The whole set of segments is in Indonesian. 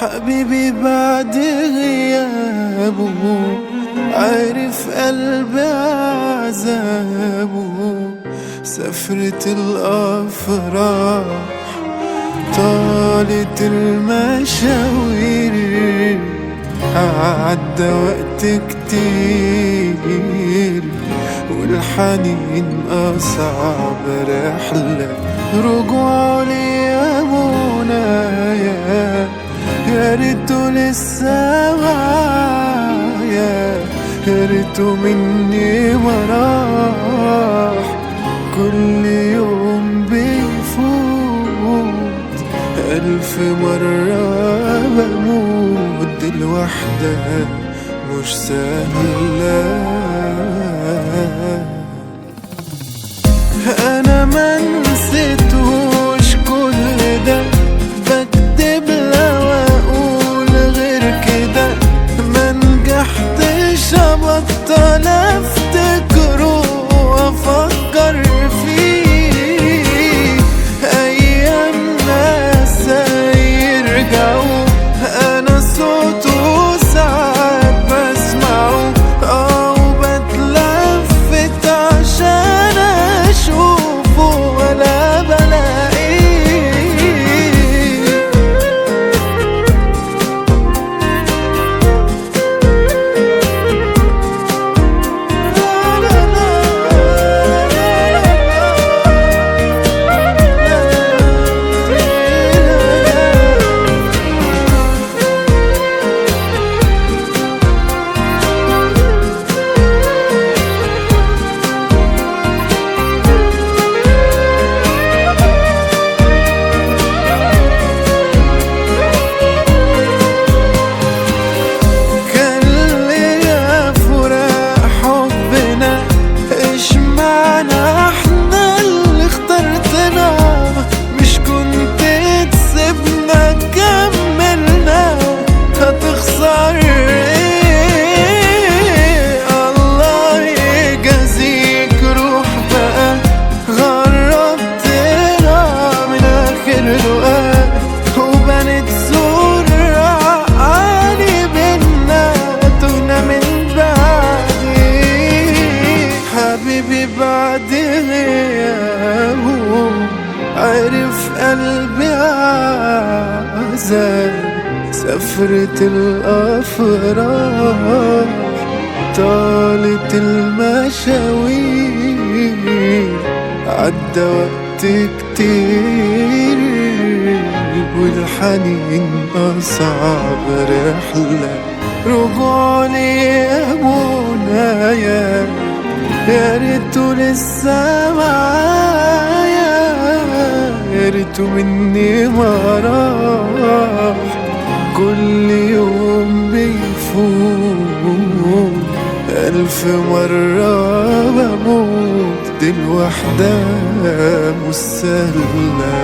حبيبي بعد غيابه عارف قلبي عذابه. سفرة الأفراح طالت المشاوير، عدى وقت كتير والحنين أصعب رحلة. رجوع لي يا منايا يا ريته لسه معايا، يا ريته مني ما راح. كل يوم بيفوت 1000 مرة بموت. دي الوحدة مش سهلة. أنا ما نسيتهوش كل ده، بكدب لو أقول غير كده. ما نجحتش أبطل أفتكره وأفكر فيه. أيام ناس يرجعوا أنا صوته ساعات بسمعه، وبتلفت عشان أشوفه ولا بلاقيه. حبيبي بعد غيابه عرف قلبي عذاب. سفرة الأفراح طالت المشاوير، عدى وقت كتير والحنين أصعب رحلة. رجوع لي يا منايا يا ريته لسه معايا، يا ريته مني ما راح. كل يوم بيفوت 1000 مرة بموت. دي الوحدة مش سهلة.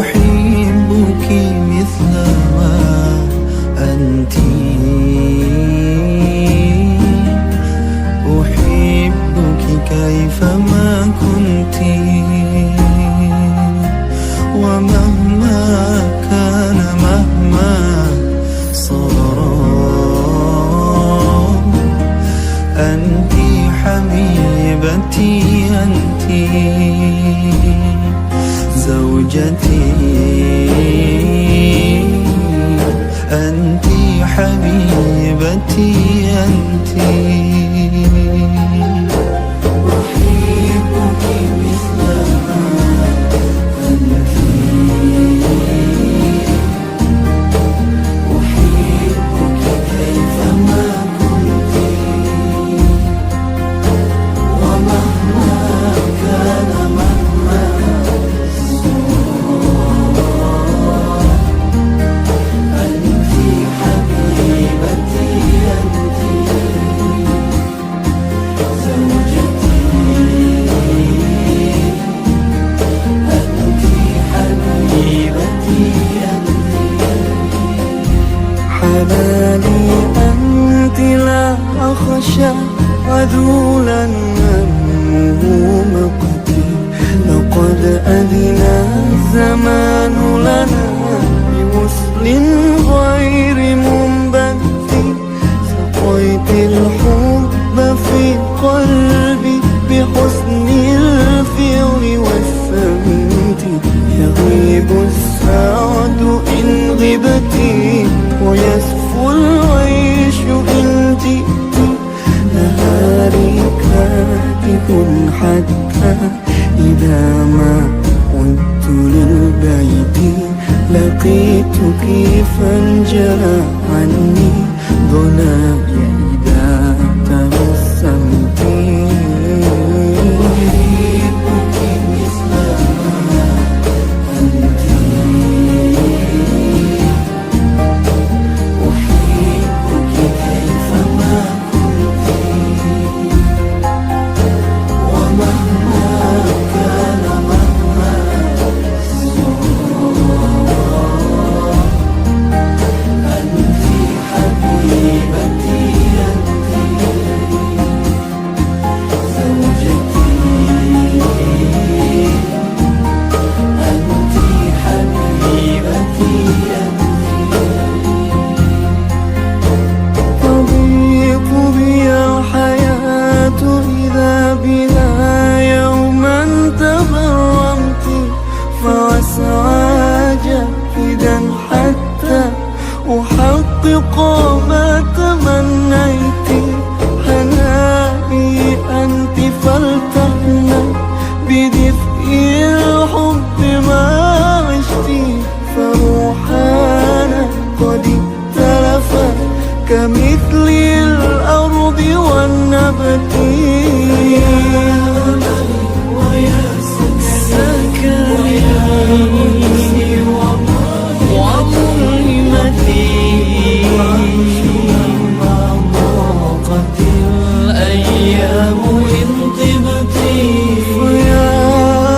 أحبك مثل ما أنت، أحبك كيفما كنت، ومهما كان مهما صار أنت حبيبتي، أنت زوجتي، أنت حبيبتي، أنت. أحبك مثل ما أنت، أحبك كيفما كنت، ومهما كان مهما جلالي أنت لا أخشى عذولا منه مقتي. لقد أذن الزمان لنا بوصل غير منبت. سقيت الحب في قلبي بحسن الفعل والسمت. يغيب السعد إن غبتي ويسفو العيش إن جئت. نهاري كاتب حتى إذا ما عدت للبيت لقيتك فانجلى عني ضناي إذا تبسمت. أحبك مثل ما أنت، أحبك كيفما كنت، ومهما كان مهما أنت حبيبتي، أنت زوجتي، أنت حبيبتي، تضيق بي الحياة إذا بها يوما تغرمت. فأسعى جاهدا حتى أحقق ما تمنيت. حناني أنت فلتهنى بدفء الحب ما عشت. فروحانا قد اتلفت كمثل الأرض والنبت. ويا سكني وملهمتي، ما ضاقت الأيام إن طبت. ويا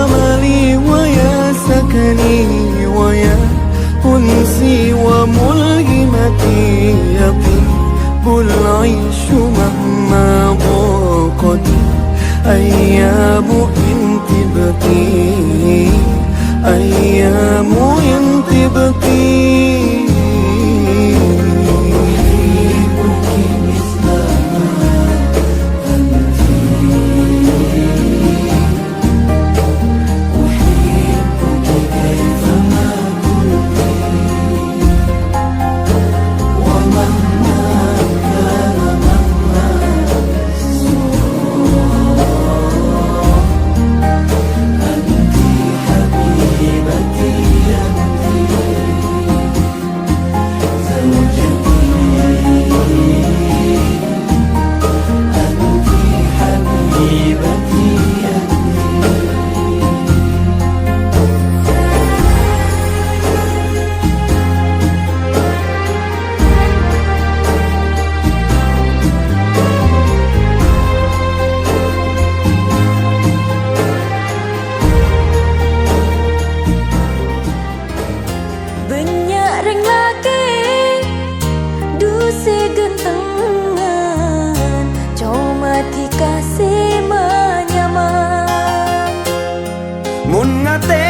أملي ويا سكني ويا أنسي وملهمتي. يطيب العيش مهما ضاقت أيام إن طبت، أيام إن طبت. أحبك مثل ما أنت، أحبك كيفما كنت، ومهما كان مهما أنت حبيبتي، أنت زوجتي، أنت حبيبتي، Banyak ring lagi dusi gentengan, cuma dikasih menyaman. Mun ngate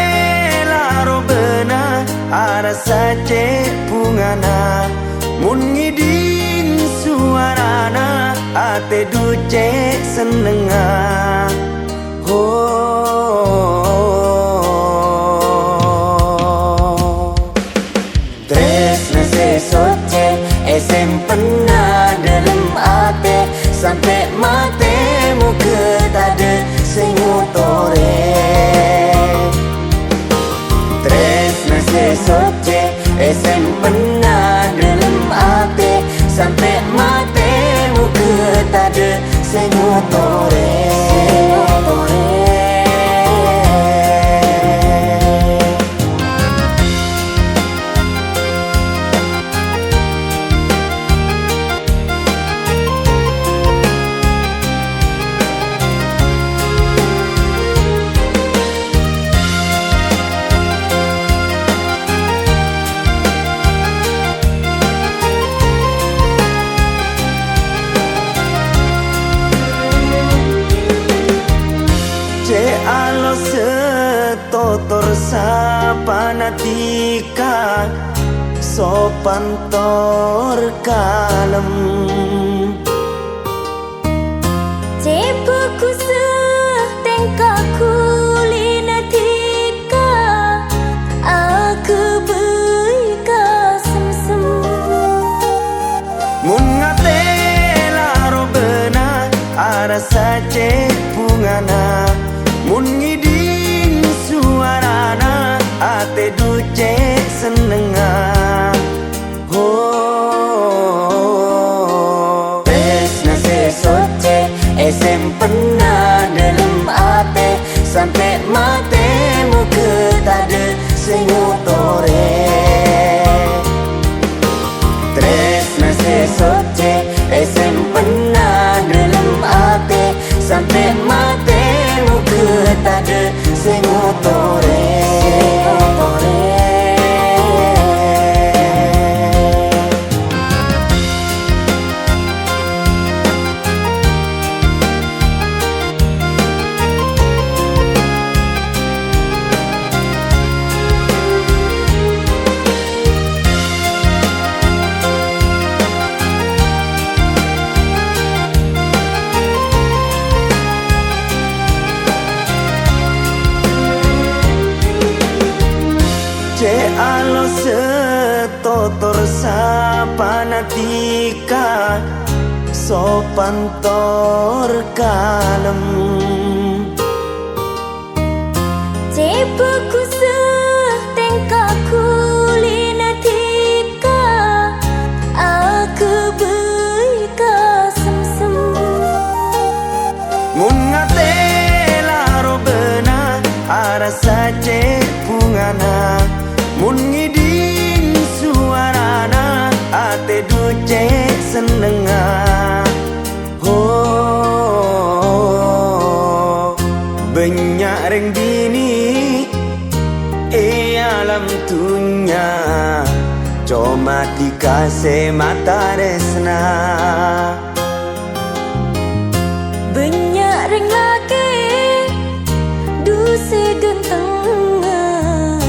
laro bena ada sace bungana. Mun ngiding suarana ate duce senenga. Tresna sesoce esem pernah dalam ate sampai mate muka tade sengutore. Tresna sesoce esem pernah dalam ate sampai mate muka tade sengutore. sapanatika sopan tor kalem Cepaku setengkaku linatika aku beika sem-sem mun ngatela robena arasa cepungana mun ngiding suarana ate duce senenga oh tresna sesoce sempena dalam ate sampai mate muka tade sengutore tresna sesoce sempena dalam ate sampai mate muka tade sengutore alo setotor sapanatika sopan tor kalem Cepaku setengkaku linatika aku beika sem-sem mun ngatela robena arasa cepungana mun ngiding suarana ate duce senenga oh banyak reng dini alam tunya cuma dikasih mata resna banyak reng laki duse gentengan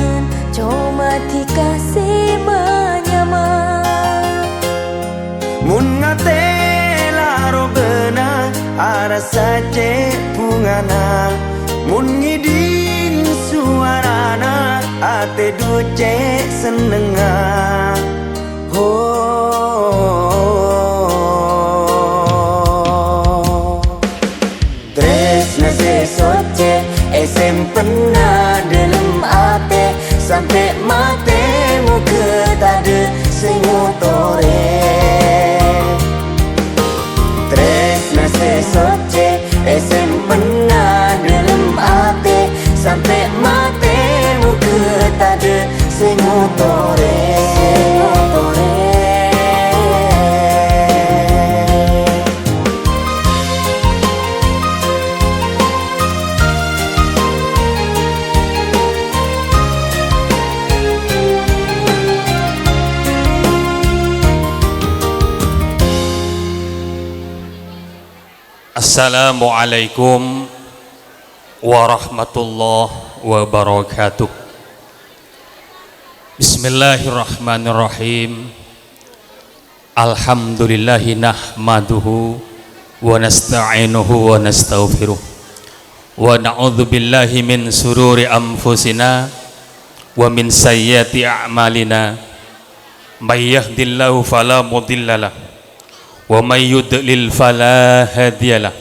cuma dikasih menyaman mun ngatela robena arasa cepungana mun ngiding suarana ate duce senenga oh tresna sesoce sempena dalam ate sampai mate muka tade sengutore tresna sesoce sempena dalam ate sampai mate muka tade sengutore Assalamualaikum warahmatullahi wabarakatuh. Bismillahirrahmanirrahim. Alhamdulillahi nahmaduhu wa nasta'inuhu wa nastaghfiruh wa na'udzu billahi min sururi anfusina wa min sayyiati a'malina may yahdihillahu fala mudhillalah wa may yudlil fala hadiyalah.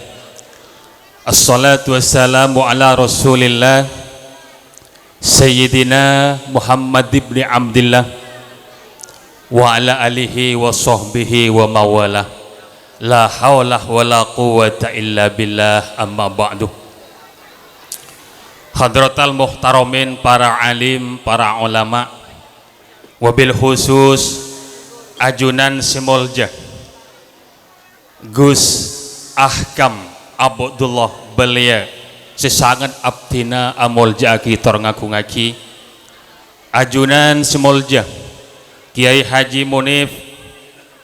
Assalatu wassalamu ala Rasulillah Sayyidina Muhammad ibn Abdillah wa ala alihi wa sahbihi wa mawalah. La hawla wa la quwwata illa billah, amma ba'du. Hadratal muhtaramin, para alim, para ulama, wabil khusus ajunan Simolja Gus Ahkam Abdullah belia sesangat abdina amolja kitor ngaku-ngaki ajunan Simolja Kiai Haji Munif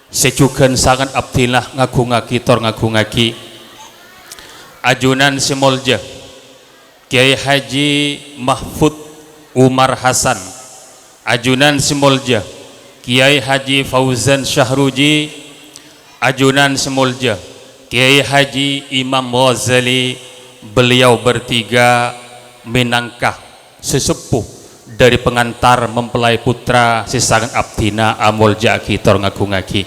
secukan sangat abdina ngaku-ngaki tor ngaku-ngaki ajunan Simolja Kiai Haji Mahfud Umar Hasan ajunan Simulja, Kiai Haji Fauzan Syahruji ajunan Simulja, Kiai Haji Imam Ghazali. Beliau bertiga minangkah sesepuh dari pengantar mempelai putra sisangan abdina amul jaki tor ngaku ngaki.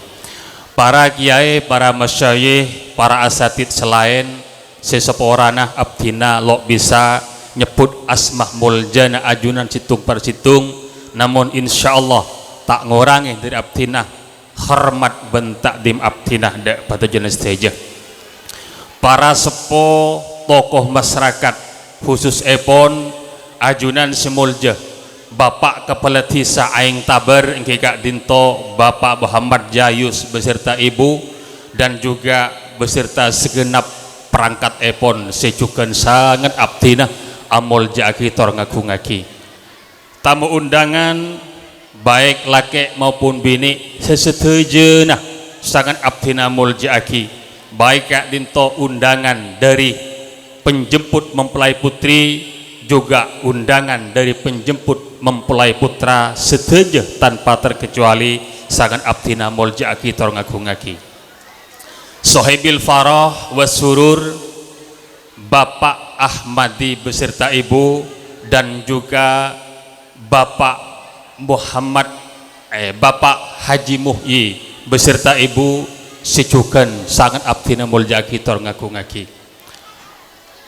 Para kiai, para masyayikh, para asatid selain seseporana abdina lo bisa nyebut asmah muljana ajunan situng per situng, namun insyaallah tak ngurangi dari abdina hormat bentak dim abdina dak pada jenis teja. Para sepo tokoh masyarakat khusus epon ajunan Simulja, Bapak Kepala Desa Aing Taber engke Kak Dinto, Bapak Muhammad Jayus beserta Ibu dan juga beserta segenap perangkat epon sejukan sangat abdina amul jaki tor ngaku ngaki. Tamu undangan baik laki maupun bini sesetuju nah sangat abdina amul jaki. Baik Kak Dinto undangan dari penjemput mempelai putri juga undangan dari penjemput mempelai putra setuju tanpa terkecuali sangat abdina mulja aki tor ngaku ngaki. Sohibil farah wasurur Bapak Ahmadi beserta Ibu dan juga Bapak Bapak Haji Muhyi beserta Ibu sejukan sangat abdina mulja aki tor ngaku ngaki.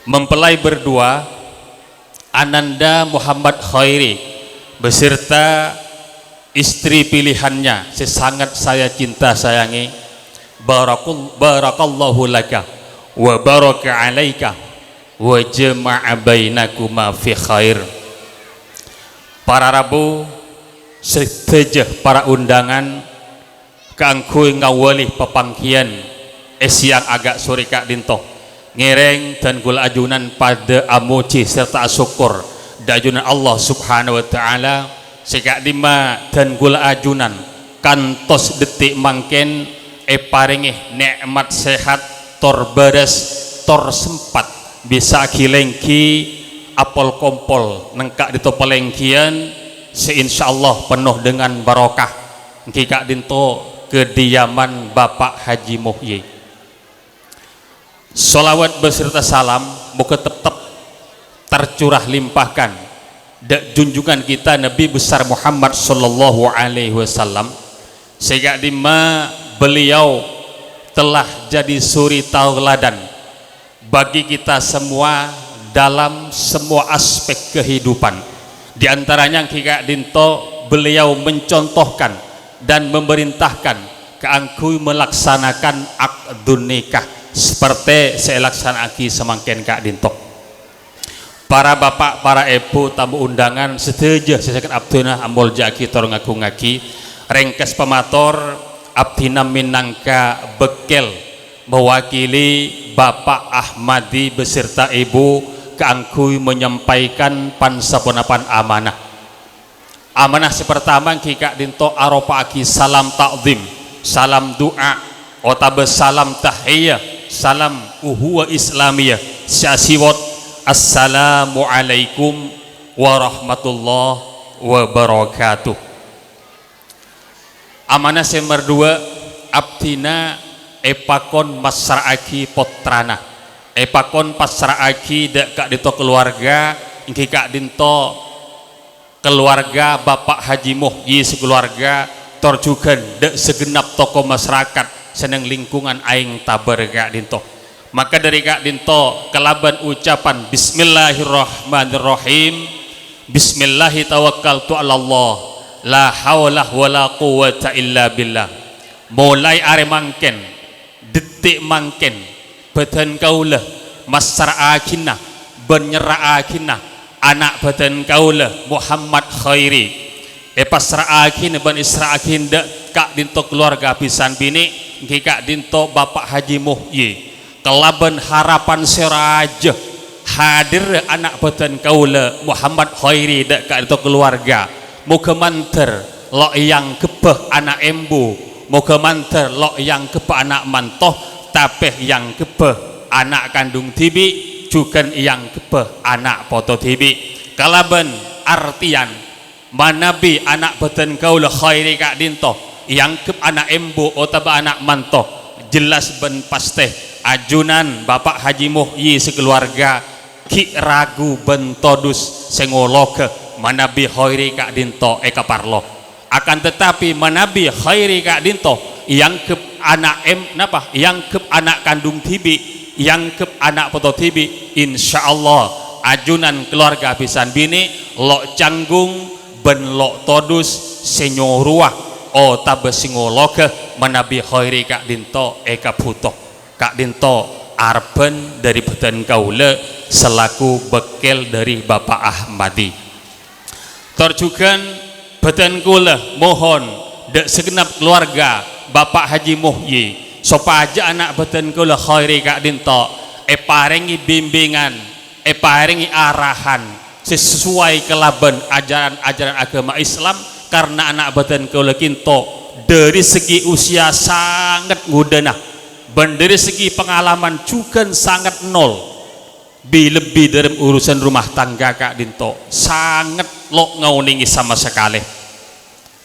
Mempelai berdua Ananda Muhammad Khairi beserta istri pilihannya sesangat saya cinta sayangi, barakallahu laka wa baraka alaika wa jama'a bainakuma fi khair. Para rabu setejah para undangan keangkui ngawali pepangkian siang agak sore Kak Dinto ngereng dan gula ajunan pada amuci serta syukur dajunan Allah subhanahu wa ta'ala sekak dima dan gula ajunan kantos detik mangken paringih nikmat sehat tor beres tor sempat bisa kilengki apol kompol nengkak ditopelengkian seinsyaallah penuh dengan barokah Kak Dinto kediaman Bapak Haji Muhyi. Salawat beserta salam moga tetap tercurah limpahkan dak junjungan kita Nabi besar Muhammad sallallahu alaihi wasallam sehingga dima beliau telah jadi suri tauladan bagi kita semua dalam semua aspek kehidupan. Di antaranya Kak Dinto beliau mencontohkan dan memerintahkan keangkui melaksanakan akdun nikah seperti saya laksanaki semangken Kak Dinto. Para bapak, para ibu, tamu undangan setuju sesakan abdina ambol jaki tor ngaku ngaki rengkes pemator abdina minangka bekel mewakili Bapak Ahmadi beserta Ibu keangkui menyampaikan pansaponapan amanah. Amanah sepertama Kak Dinto aropa aki salam takzim, salam doa, otabe salam tahiyah, salam uhuwa islamiyah syasiwat assalamualaikum warahmatullahi wabarakatuh. Amanah nomor 2 abdina epakon masra'aki potrana epakon pasra'aki dek Kak Dinto keluarga ingki Kak Dinto keluarga Bapak Haji Muhyi sekeluarga torjugan dek segenap tokoh masyarakat seneng lingkungan aing tabar Kak Dinto. Maka dari Kak Dinto kelaban ucapan bismillahirrahmanirrahim, bismillahi tawakkaltu ala Allah la hawla wala quwwata illa billah. Mulai are mangken detik mangken badan kaulah masra'akinah benyera'akinah anak badan kaulah Muhammad Khairi pasra'akin ban isra'akin dek Kak Dinto keluarga pisan bini Kak Dinto Bapak Haji Muhyi kelaban harapan seraja hadir anak badan kaula Muhammad Khairi dek Kak Dinto keluarga moga manter lo yang kebeh anak embu, moga manter lo yang kebeh anak mantoh tapeh yang kebeh anak kandung tibi juga yang kebeh anak poto tibi kalaban berartian manabi anak beten kaula khairi kak dinto yang ke anak embo otaba anak manto jelas ben pasteh ajunan Bapak Haji Muhyi sekeluarga ki ragu ben todus sengoloke manabi khairi kak dinto eka parlo akan tetapi manabi khairi kak dinto yang ke anak napa yang ke anak kandung tibi yang ke anak poto tibi insyaallah ajunan keluarga pisan bini lo canggung ben lo todus senyoruah o tabe singoloke manabi khairi kak dinto eka putok kak dinto arben dari beten kaula selaku bekel dari Bapak Ahmadi terjugan beten kula mohon dek segenap keluarga Bapak Haji Muhyi sopaja anak beten kula khairi kak dinto paringi bimbingan paringi arahan sesuai kelaban ajaran-ajaran agama Islam karena anak beten kula kinto dari segi usia sangat muda dan dari segi pengalaman juga sangat nol lebih dalam urusan rumah tangga kak dinto sangat lo ngauningi sama sekali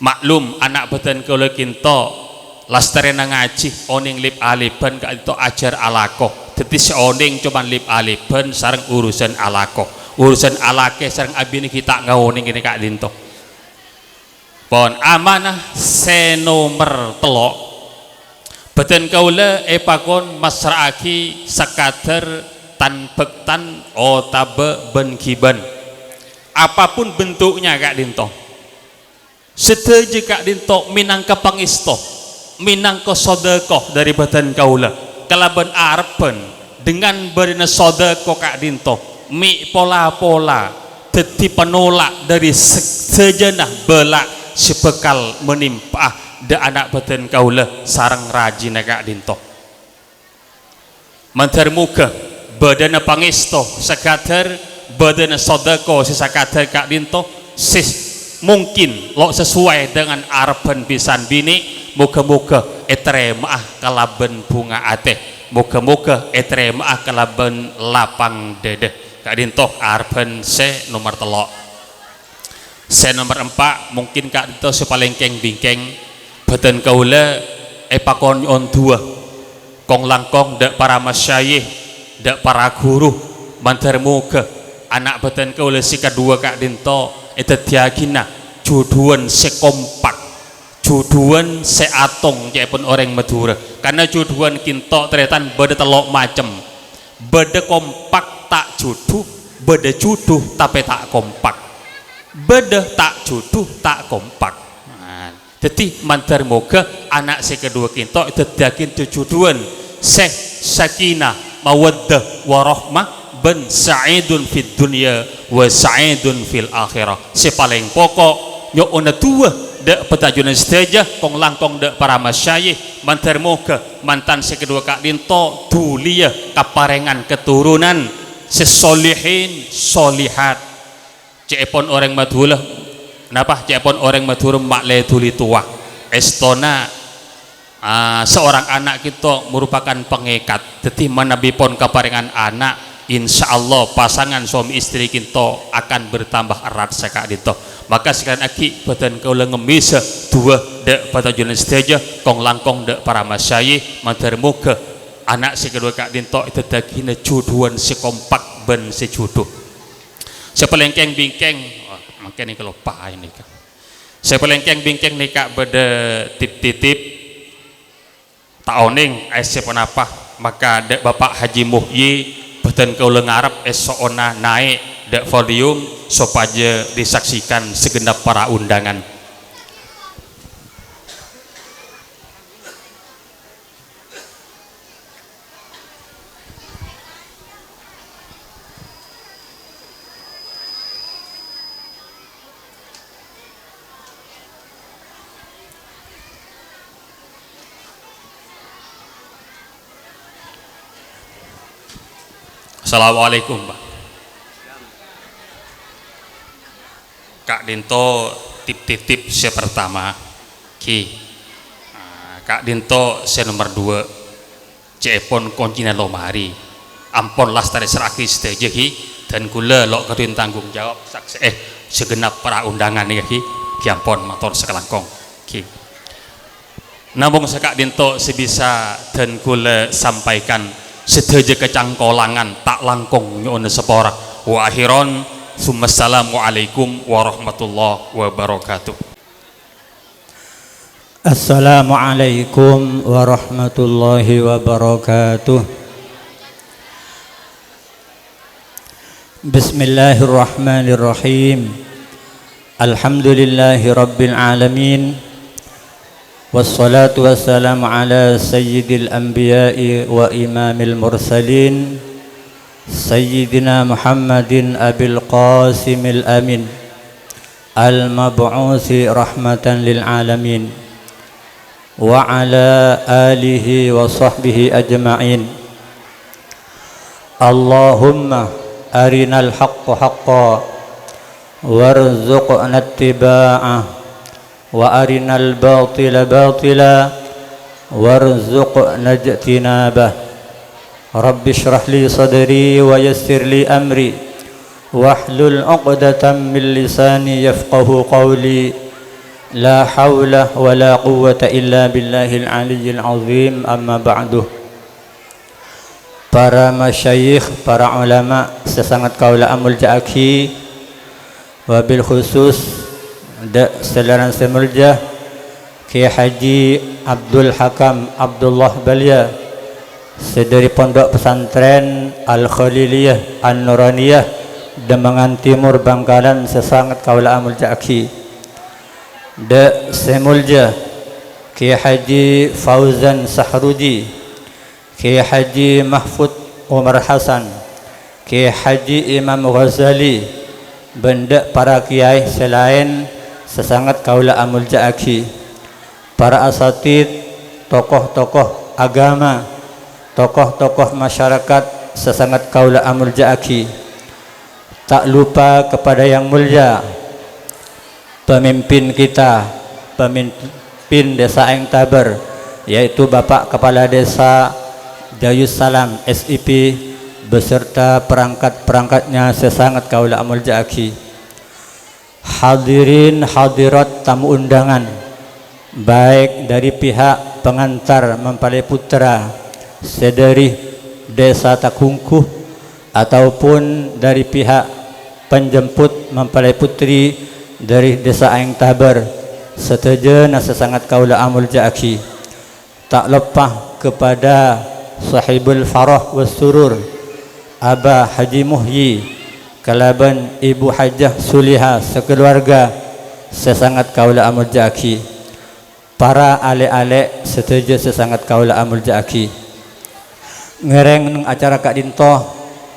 maklum anak beten kula kinto lastarena ngaji oning lip aliban kak dinto ajar alako jadi seoning cuman lip aliban sarang urusan alako urusan alake sarang abini kita ngauning ini kak dinto pon amanah senomer telok beten kaula pakon masraaki sekadar tan bektan otabe ben kiban apapun bentuknya kak dinto setuju kak dinto minangka pangisto minangka sodekoh dari beten kaula kalaban arpen dengan berina sodekoh kak dinto mi pola-pola teti penolak dari sejenah belak sebekal menimpa de anak beten kaula sarang rajin kak dinto mantar muka badana pangisto sekadar badana sodako sesakadar kak dinto mungkin lo sesuai dengan arpen pisan bini muka-muka etremaah kalaben bunga ate muka-muka etremaah kalaben lapang dede kak dinto arpen se nomor telok se nomor 4 mungkin kak dinto sepalengkeng bingkeng beten kaula pakon on dua kong langkong dak para masyayikh dak para guru mantar muka anak beten kaula si kedua kak dinto tiagina jodohan sekompak jodohan seatong pun orang Madura karena jodohan kinto teretan beda telok macem beda kompak tak jodoh beda jodoh tapi tak kompak beda tak jodoh tak kompak jadi mantar moga anak si kedua kinto tiagin jodohan sakinah mawaddah warahmah ben sa'idun fid dunya wa sa'idun fil akhirah si paling pokok nyo ona tua dek petajunan seteja kong langkong dek para masyayikh mantar moga mantan si kedua kak dinto dulia kaparengan keturunan sesolihin solihat cepon orang Madura kenapa cepon orang Madura makle tuli tua estona seorang anak kita merupakan pengikat jadi manabipun kaparengan anak insyaallah pasangan suami istri kita akan bertambah erat sekak dito maka sekalian aki beten kaula ngemis dua dek patajunan seteja kong langkong dek para masyayikh mantar muka anak si kedua kak dinto itu dagina jodohan si kompak ben si jodoh sepelengkeng bingkeng makanya kalau pak ini kak sepelengkeng bingkeng nih kak beda tip-tip taoning pun apa maka dek Bapak Haji Muhyi beten kaula ngarep esokna naik dek podium supaya disaksikan segenap para undangan Assalamualaikum Pak Kak Dinto tip-tip saya pertama Ki Kak Dinto saya nomor 2 cepon kuncina lomari ampon lastari seraki stage Ki dan kula lok kedun tanggung jawab saksi segenap para undangan nih ki ampun matur sekelangkong ki. Namung sekak dinto sebisa dan kula sampaikan sedaya kecangkolangan tak langkung nyuwun sepora wa akhiron Assalamualaikum warahmatullahi wabarakatuh. Assalamualaikum warahmatullahi wabarakatuh. Bismillahirrahmanirrahim. Alhamdulillahi rabbil alamin. Wassalatu wassalamu ala sayyidil anbiya'i wa imamil mursalin Sayyidina Muhammadin Abil Qasimil Amin Al-Mab'uthi rahmatan lil alamin wa ala alihi wa sahbihi ajma'in. Allahumma arinal haqqa haqqa warzuqna ittiba'ah wa arinal batila batila warzuqna ijtinabah. Rabbi shrah li sadri wa yassir li amri wahlul 'uqdatam min lisani yafqahu qawli. La haula wa la quwwata illa billahil aliyyil azim. Amma ba'du. Para masyayikh, para ulama sesangat kaula amul ja'aki, wabil khusus selaran semulja Kiai Haji Abdul Hakam Abdullah Balia sedari Pondok Pesantren Al-Khaliliyah An-Nuraniyah Demangan Timur Bangkalan sesangat kaula amul ja'aki. De semulja Kiai Haji Fauzan Sahruji, Kiai Haji Mahfud Umar Hasan, Kiai Haji Imam Ghazali, benda para kiai selain sesangat kaula amul ja'aki, para asatid, tokoh-tokoh agama, tokoh-tokoh masyarakat sesangat kaula amul ja'aki. Tak lupa kepada yang mulia pemimpin kita, pemimpin Desa Aeng Taber, yaitu Bapak Kepala Desa Dayus Salam SIP beserta perangkat-perangkatnya sesangat kaula amul ja'aki. Hadirin hadirat tamu undangan, baik dari pihak pengantar mempelai putra sedari Desa Takungkuh ataupun dari pihak penjemput mempelai putri dari Desa Aeng Taber, setajana sesangat kaula amul ja'aki. Tak lepas kepada sahibul farah was surur Abah Haji Muhyi kalaban Ibu Hajah Suliha sekeluarga sesangat kaula amul ja'aki. Para ale-ale setuju sesangat kaula amul ja'aki. Ngereng acara Kak Dintoh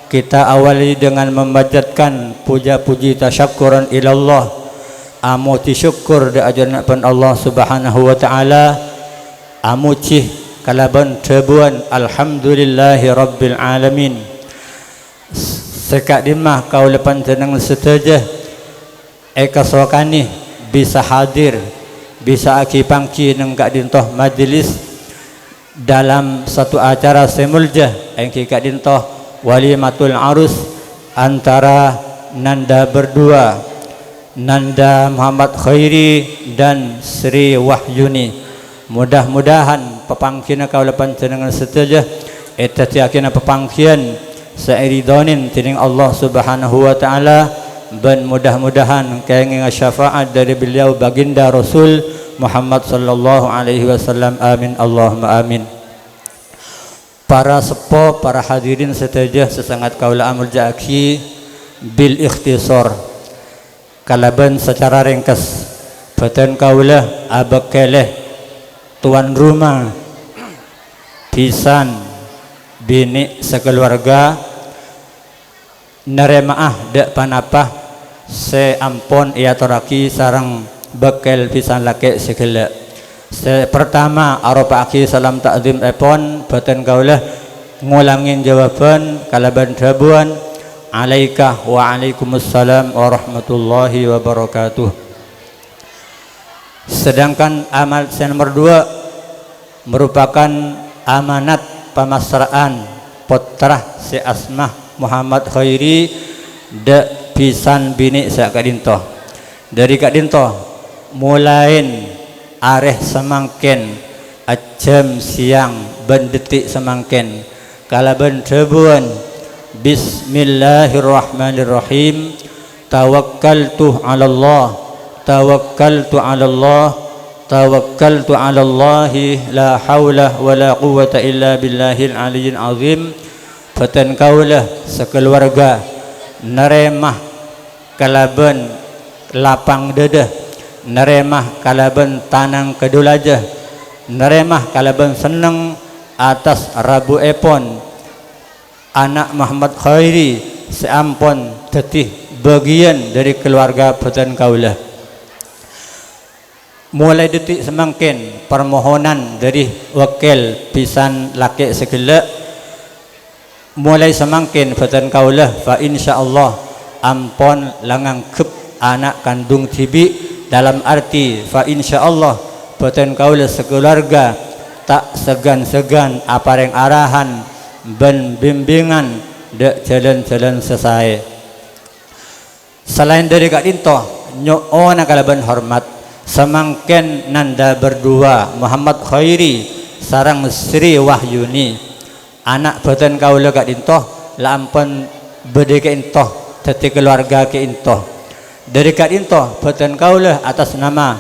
kita awali dengan memanjatkan puja-puji tasyakuran ilallah, amuti syukur di ajaran Allah Subhanahu wa taala, amucih kalaban tebuan alhamdulillahi rabbil alamin. Sekak dimah kau lepan tenang setuju eka sokani bisa hadir, bisa aki pangki nang Kak Dintoh majlis dalam satu acara semulja yang Kak Dintoh walimatul arus antara Nanda berdua, Nanda Muhammad Khairi dan Sri Wahyuni. Mudah-mudahan pepangkian kau lepan tenang setuju eta tiakina pepangkian sairidonin tining Allah Subhanahu wa taala, dan mudah-mudahan kenging syafaat dari beliau baginda Rasul Muhammad sallallahu alaihi wasallam. Amin Allahumma amin. Para sepo, para hadirin setajah sesangat kaula amul ja'aki, bil ikhtisar kalaban secara ringkas batan kaula abakeleh tuan rumah pisan bini sekeluarga neremaah dek panapah se ampon ia toraki sarang bekel pisan laki sekele. Pertama aropa aki salam takzim epon batan kaulah ngulangin jawaban kalaban dabuan alaika wa alaikumussalam warahmatullahi wabarakatuh. Sedangkan amal nomor 2 merupakan amanat pemasraan putra si Asmah Muhammad Khairi dek pisan bini sak Kak Dinto. Dari Kak Dinto mulain areh semangkin jam siang bendetik semangkin kalaban rebuan bismillahirrahmanirrahim tawakkaltu 'ala Allah tawakkaltu 'ala Allah tawakkaltu 'ala Allah la haula wala quwwata illa billahil aliyyil azim. Fatan kaulah sekeluarga neremah kalaban lapang dedah, neremah kalaban tanang kedulajah, neremah kalaban seneng atas Rabu Epon anak Muhammad Khairi seampun tetih bagian dari keluarga Fatan kaulah. Mulai detik semangkin permohonan dari wakil pisan laki segala mulai semangkin Fatan kaulah fa insyaallah ampon langang kep anak kandung tibi dalam arti fa insyaallah Fatan kaulah sekeluarga tak segan-segan apareng arahan ben bimbingan dek jalan-jalan selesai. Selain dari Kak Dinto nyoona kalaban hormat semangkin nanda berdua Muhammad Khairi sarang Sri Wahyuni anak Fatan kaulah Kak Dinto lampun bede ke intoh teti keluarga ke intoh. Dari Kak Dinto Fatan kaulah atas nama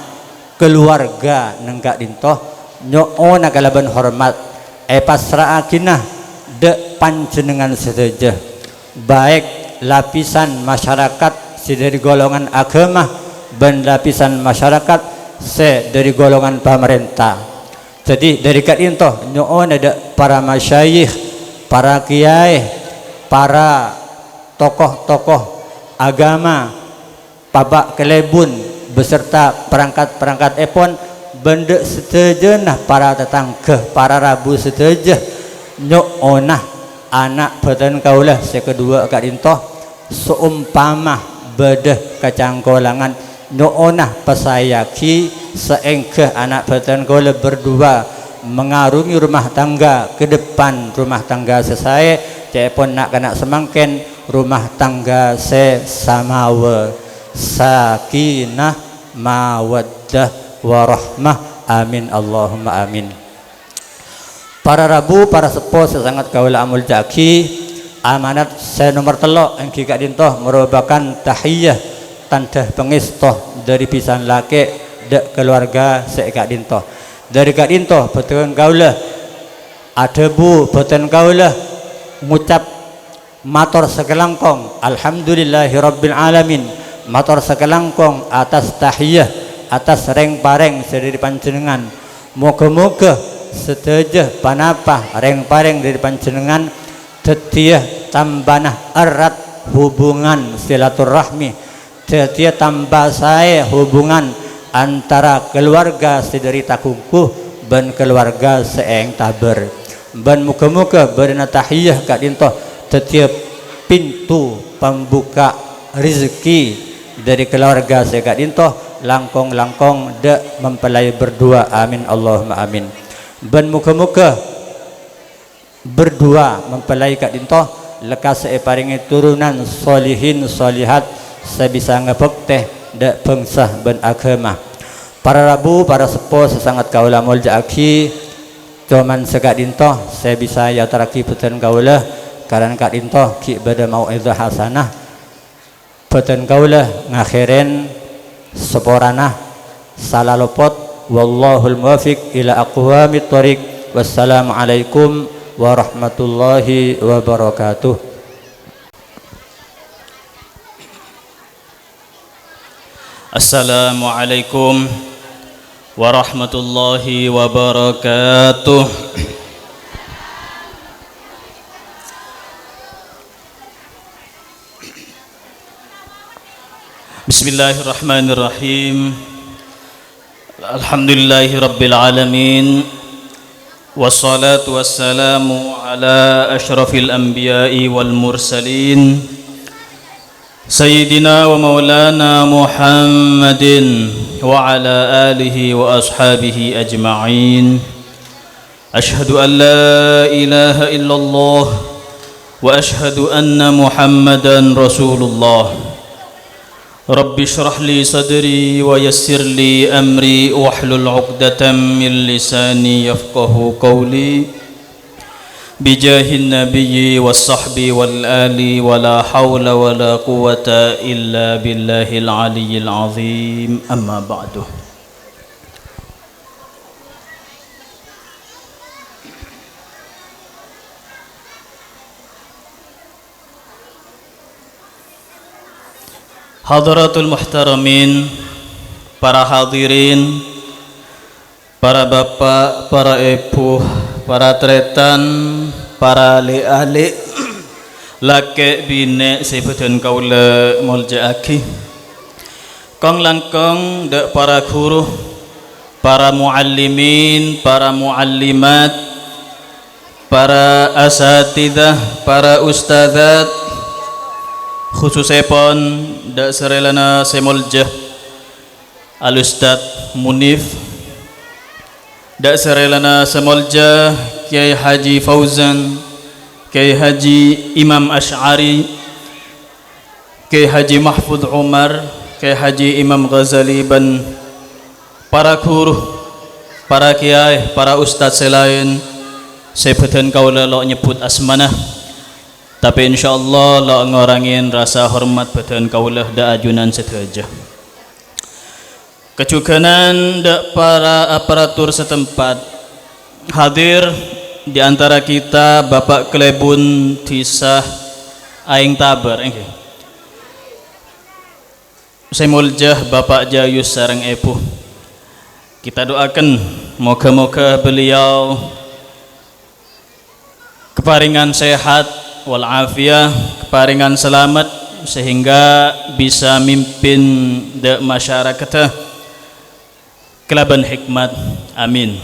keluarga neng Kak Dinto nyoona kalaban hormat pasrah akinah dek panjenengan sedaja baik lapisan masyarakat si dari golongan agama dan lapisan masyarakat se dari golongan pemerintah. Jadi dari Kak Dinto nyoon ada para masyayikh, para kiai, para tokoh-tokoh agama, pabak kelebun beserta perangkat-perangkat epon benda setejenah para tetangga, para rabu seteja nyoonah anak Fatan kaulah sekedua Kak Dinto seumpama bedah kacangkolangan nyoonah pesayaki seengkeh anak Fatan kaulah berdua mengarungi rumah tangga ke depan rumah tangga selesai cepon nak kena semangkin rumah tangga sesamawa sakinah mawaddah warahmah amin Allahumma amin. Para rabu para sepuh sesangat kaula amul jaki amanat saya nomor telok yang Kak Dinto merupakan tahiyah tanda pengistoh dari pisan laki dek keluarga se Kak Dinto. Dari Kak Dinto Fatan kaulah ada bu Fatan kaulah ngucap matur sekelangkong alhamdulillahirabbil alamin matur sekelangkong atas tahiyah atas reng pareng sediri panjenengan moga-moga seteja panapah reng pareng dari panjenengan tetiah tambanah erat hubungan silaturahmi tetiah tambah saya hubungan antara keluarga sedari takungkuh dan keluarga seeng taber dan muka-muka berana tahiyah Kak Dinto tetiap pintu pembuka rezeki dari keluarga saya Kak Dinto langkong-langkong dek mempelai berdua amin Allahumma amin. Ben muka-muka berdua mempelai Kak Dinto lekas paringi turunan solihin solihat sebisa ngepek dek bangsa ben agama. Para rabu para sepuh sesangat kaula mulja aki cuman Kak Dinto saya bisa ya taraki Fatan kaulah karena Kak Dinto ki bada mau'izah hasanah Fatan kaulah ngakhirin seporana salah lopot wallahul muwafiq ila aqwamit thoriq wassalamualaikum warahmatullahi wabarakatuh. Assalamualaikum warahmatullahi wabarakatuh. Bismillahirrahmanirrahim. Alhamdulillahi rabbil alamin. Wassalatu wassalamu ala ashrafil anbiya'i wal mursalin Sayyidina wa maulana Muhammadin wa ala alihi wa ashabihi ajma'in. Ashhadu an la ilaha illallah وأشهد أن محمدا رسول الله رب اشرح لي صدري ويسر لي أمري واحلل عقدة من لساني يفقه قولي بجاه النبي والصحب والآل ولا حول ولا قوة إلا بالله العلي العظيم أما بعد Hadaratul muhtaramin, para hadirin, para bapak, para ibu, para tretan, para ali-ali, laki bine sebutan kaula muljaaki, kong langkong dak para guru, para muallimin, para muallimat, para asatidah, para ustadzat, khususipun dak serelana semuljah al-ustad Munif, dak serelana semuljah Kiai Haji Fauzan, Kiai Haji Imam Ash'ari, Kiai Haji Mahfud Umar, Kiai Haji Imam Ghazali ban para guru, para kiai, para ustad selain sebutan kaula lo nyebut asmanah. Tapi insyaallah la ngorangin rasa hormat badan kaulah da ajunan sedaja. Kejuganan da para aparatur setempat hadir di antara kita Bapak Klebun Tisah Aing Tabar nggih. Semuljah Bapak Jayus sareng Epuh. Kita doakan moga-moga beliau keparingan sehat walafiat, keparingan selamat sehingga bisa mimpin de masyarakat kelaban hikmat, amin.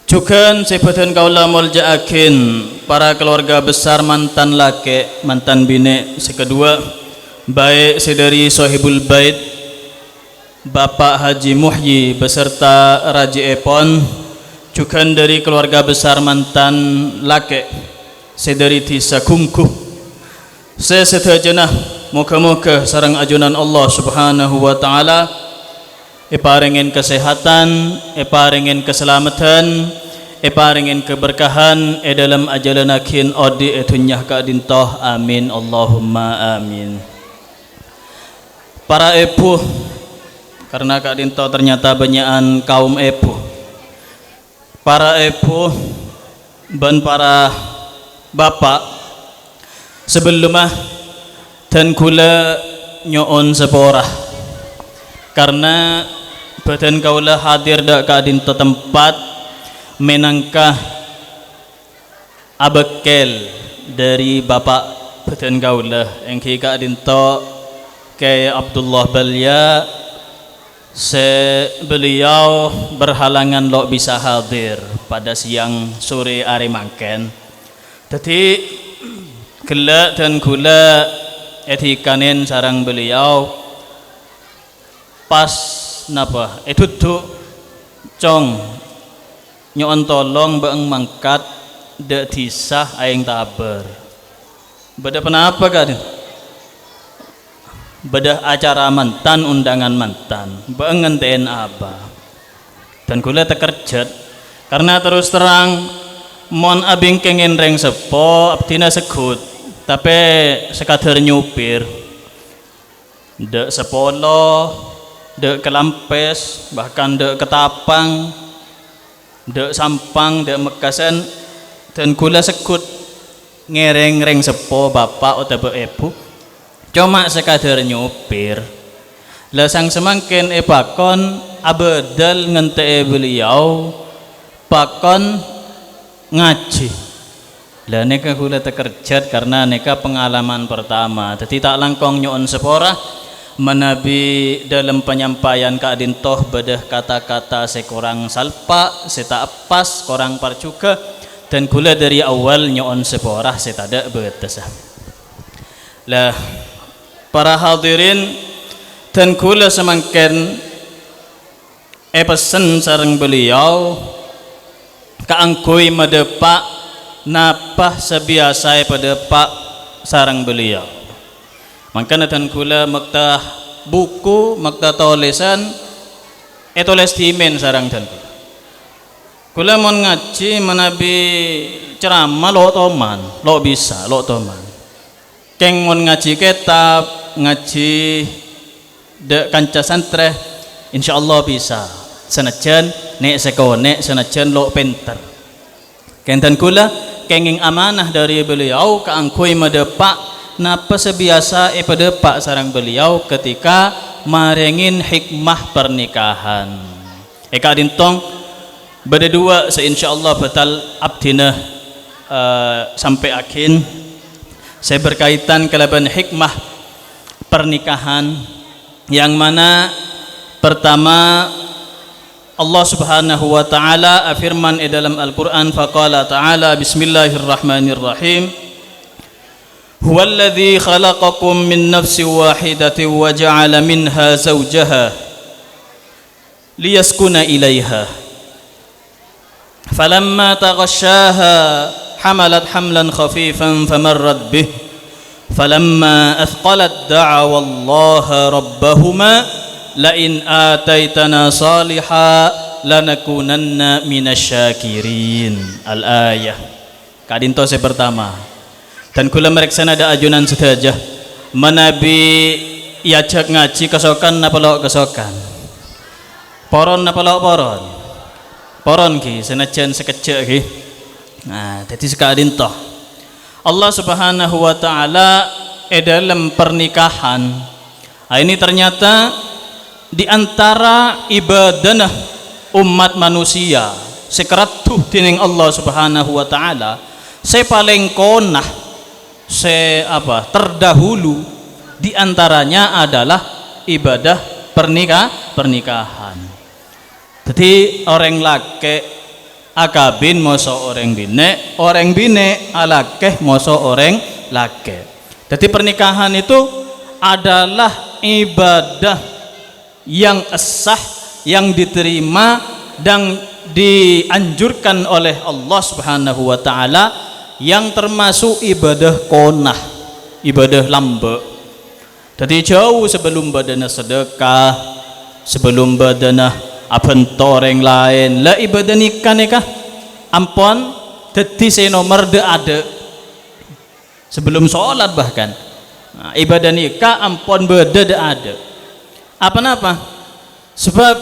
Juga sebutan kaula muljaakin para keluarga besar mantan laki, mantan bini sekedua, baik sedari Sohibul Bait Bapak Haji Muhyi beserta Raji Epon, juga dari keluarga besar mantan laki sedari Tisa Kungku. Sesedajana moga-moga sareng ajunan Allah Subhanahu wa taala iparingin kesehatan, iparingin keselamatan, iparingin keberkahan dalam ajalanakin odi etunyah kadintoh, amin Allahumma amin. Para ibu, karena kadintoh ternyata banyakan kaum ibu. Para ibu dan para bapak, sebelumnya dan kula nyoon seporah karena badan kaula hadir dak kadinto tempat menangkah abekel dari bapak badan kaula engki kadinto Kiai Abdullah Balya. Beliau berhalangan lo bisa hadir pada siang sore hari mangken. Jadi gela dan gula etikanen sarang beliau pas napa itu tuh cong nyon tolong bang mangkat de tisah aing taber. Beda kenapa kan? Beda acara mantan, undangan mantan, bang ngantein apa? Dan gula tekerjat karena terus terang mon abing kengen reng sepo abdina sekut tapi sekadar nyupir dek sepolo, dek kelampes, bahkan dek ketapang, dek sampang, dek mekasen dan gula sekut ngereng reng sepo bapak atau ibu cuma sekadar nyupir lah sang semangkin pakon abedal ngente beliau pakon ngaji lah neka kula tekerjat karena neka pengalaman pertama jadi tak langkong nyoon sepora menabi dalam penyampaian kadintoh bedah kata-kata sekurang salpa seta pas korang parcuka dan kula dari awal nyoon sepora setada betesah lah para hadirin dan kula semangken pesen sareng beliau kaangkui madepak napah sebiasa pada pak sarang beliau. Maka natan kula makta buku, makta tulisan, tulis timen sarang dan kula mon ngaji menabi ceramah lo toman, lo bisa, lo toman. Keng mon ngaji kitab, ngaji de kanca santre, insyaallah bisa. Senajan nek sekone, senajan lo pinter. Kenten kula kenging amanah dari beliau keangkui medepak napa sebiasa pedepak sarang beliau ketika marengin hikmah pernikahan. Eka dintong beda dua seinsyaallah batal abdina sampai akhir. Saya berkaitan kelaban hikmah pernikahan yang mana pertama Allah Subhanahu wa taala firman dalam Al-Qur'an faqala ta'ala bismillahirrahmanirrahim huwallazi khalaqakum min nafsin wahidatin wa ja'ala minha zawjaha liyaskuna ilaiha falamma taghashaha hamalat hamlan khafifan famarrat bih falamma athqalat da'awa allaha rabbahuma lain ataitana saliha lanakunanna minasyakirin. Al-ayah kadinto saya pertama dan kula mereksana ada ajunan sedajah manabi iajak ngaji kesokan napalok kesokan poron napalok poron ki senajan sekecek ki. Nah jadi sekadinto Allah Subhanahu wa taala dalam pernikahan ini ternyata di antara ibadah umat manusia sekeratuh tining Allah Subhanahu wa taala saya paling konah terdahulu di antaranya adalah ibadah pernikahan. Jadi orang laki akabin moso orang bine alakeh moso orang laki. Jadi pernikahan itu adalah ibadah yang sah, yang diterima dan dianjurkan oleh Allah Subhanahu wa taala yang termasuk ibadah konah, ibadah lambe. Jadi jauh sebelum badana sedekah, sebelum badana abentor yang lain, la ibadah nikah ampun dadi senomor de ada sebelum sholat bahkan. Nah, ibadah nikah ampun beda de ada. Apa-apa? Sebab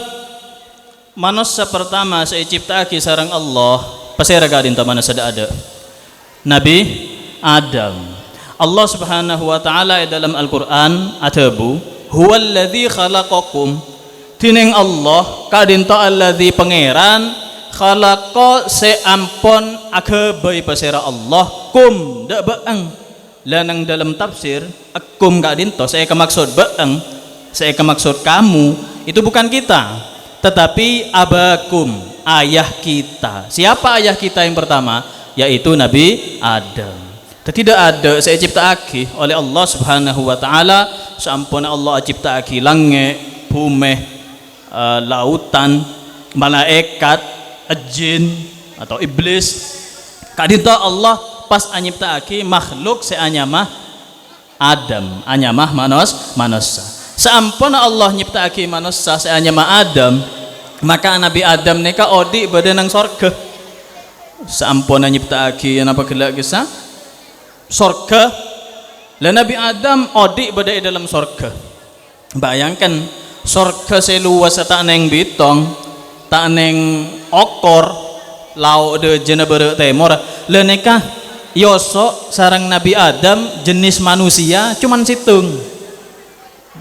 manusia pertama saya ciptaki sarang Allah pasera gadin ta manusia ada Nabi Adam. Allah Subhanahu wa taala dalam Al-Qur'an atabu huwallazi khalaqakum tining Allah kadin ta allazi pangeran khalaqa seampon akabai pasera Allah kum dak baang lanang dalam tafsir akum kadin ta saya kemaksud baang saya kemaksud kamu itu bukan kita tetapi abakum ayah kita. Siapa ayah kita yang pertama? Yaitu Nabi Adam. Tidak ada saya ciptaaki oleh Allah Subhanahu wa taala sampun Allah ciptaaki langit bumi lautan malaikat jin atau iblis kadita Allah pas anyiptaaki makhluk seanyamah Adam anyamah manusia. Sampun Allah nyiptaake manusia seanyama Adam maka Nabi Adam neka odi badan nang sorga. Sampun nyiptaake napa gelak kisah sorga lah Nabi Adam odi badai dalam sorga. Bayangkan sorga seluas tak neng bitong tak neng okor lauk de jena bere temor lah neka yosok sarang Nabi Adam jenis manusia cuman situng.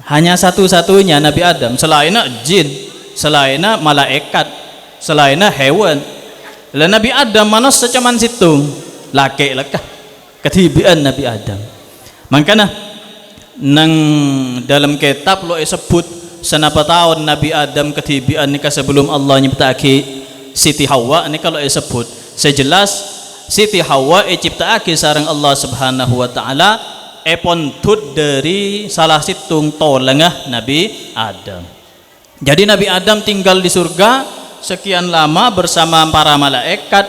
Hanya satu-satunya Nabi Adam selainnya jin, selainnya malaikat, selainnya hewan. Lah Nabi Adam manusia cuman situng laki lekah ketibian Nabi Adam. Makanya nang dalam kitab lo sebut senapa tahun Nabi Adam ketibian nikah sebelum Allah nyiptaki Siti Hawa ini kalau sebut sejelas Siti Hawa ciptaake sareng Allah Subhanahu wa taala pontut dari salah situng tolengah Nabi Adam. Jadi Nabi Adam tinggal di surga sekian lama bersama para malaikat,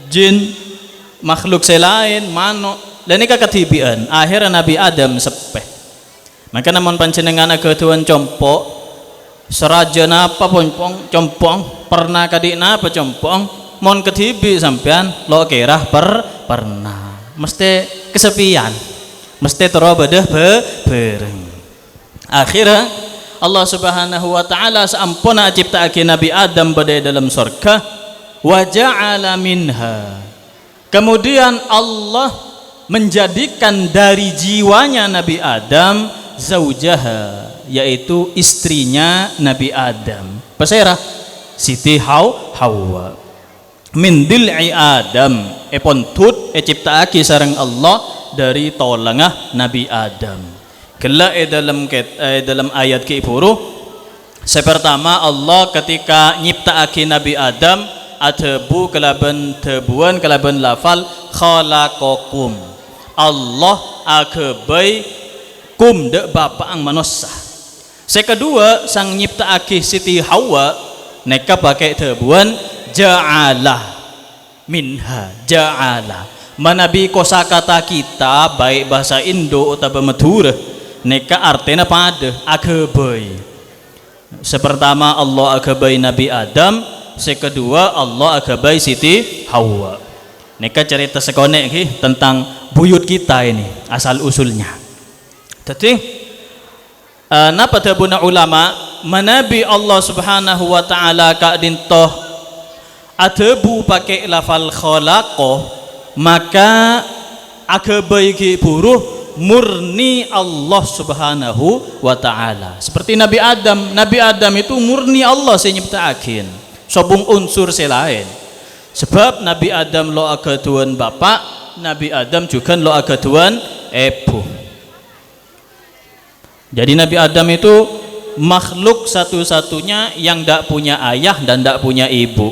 jin, makhluk selain manuk dan ini ketibian akhirnya Nabi Adam sepeh maka namun panjenengan ketuan compok seraja napa compong pernah kadina apa compong mon ketibi sampean lo kira pernah mesti kesepian mesti terobadah bereng akhirnya Allah subhanahu wa ta'ala saampuna ciptaake Nabi Adam pada dalam surga wa ja'ala minha kemudian Allah menjadikan dari jiwanya Nabi Adam zaujaha yaitu istrinya Nabi Adam pasera Siti Hawa min dil'i Adam epon ciptaake sareng Allah dari tolangah Nabi Adam Kala dalam ayat ke-10 sepertama Allah ketika nyiptaake Nabi Adam atebu kelaban tebuan kelaban lafal khalaqakum Allah akebai kum de bapa ang manusia sekedua sang nyiptaake Siti Hawa neka pakai tebuan ja'ala minha ja'ala manabi kosakata kita baik bahasa Indo atau Madura neka artinya pada akabai sepertama Allah akabai Nabi Adam sekedua Allah akabai Siti Hawa neka cerita sekonek tentang buyut kita ini asal usulnya jadi napa tabuna ulama manabi Allah subhanahu wa ta'ala ka'dintoh atebu pakai lafal khalaqoh maka akabai ki buruh murni Allah subhanahu wa ta'ala seperti Nabi Adam itu murni Allah yang nyiptaakin sobung unsur selain sebab Nabi Adam lo agaduan bapak Nabi Adam juga lo agaduan ibu jadi Nabi Adam itu makhluk satu-satunya yang tidak punya ayah dan tidak punya ibu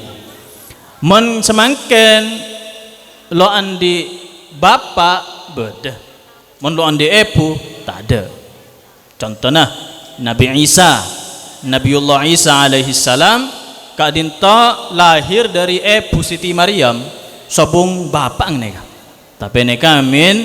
men semangken lo andi bapak bedah menurut andi ibu tak ada contohnya Nabi Isa Nabiullah Isa alaihi salam kadinta lahir dari ibu Siti Maryam sobung bapak neka tapi neka min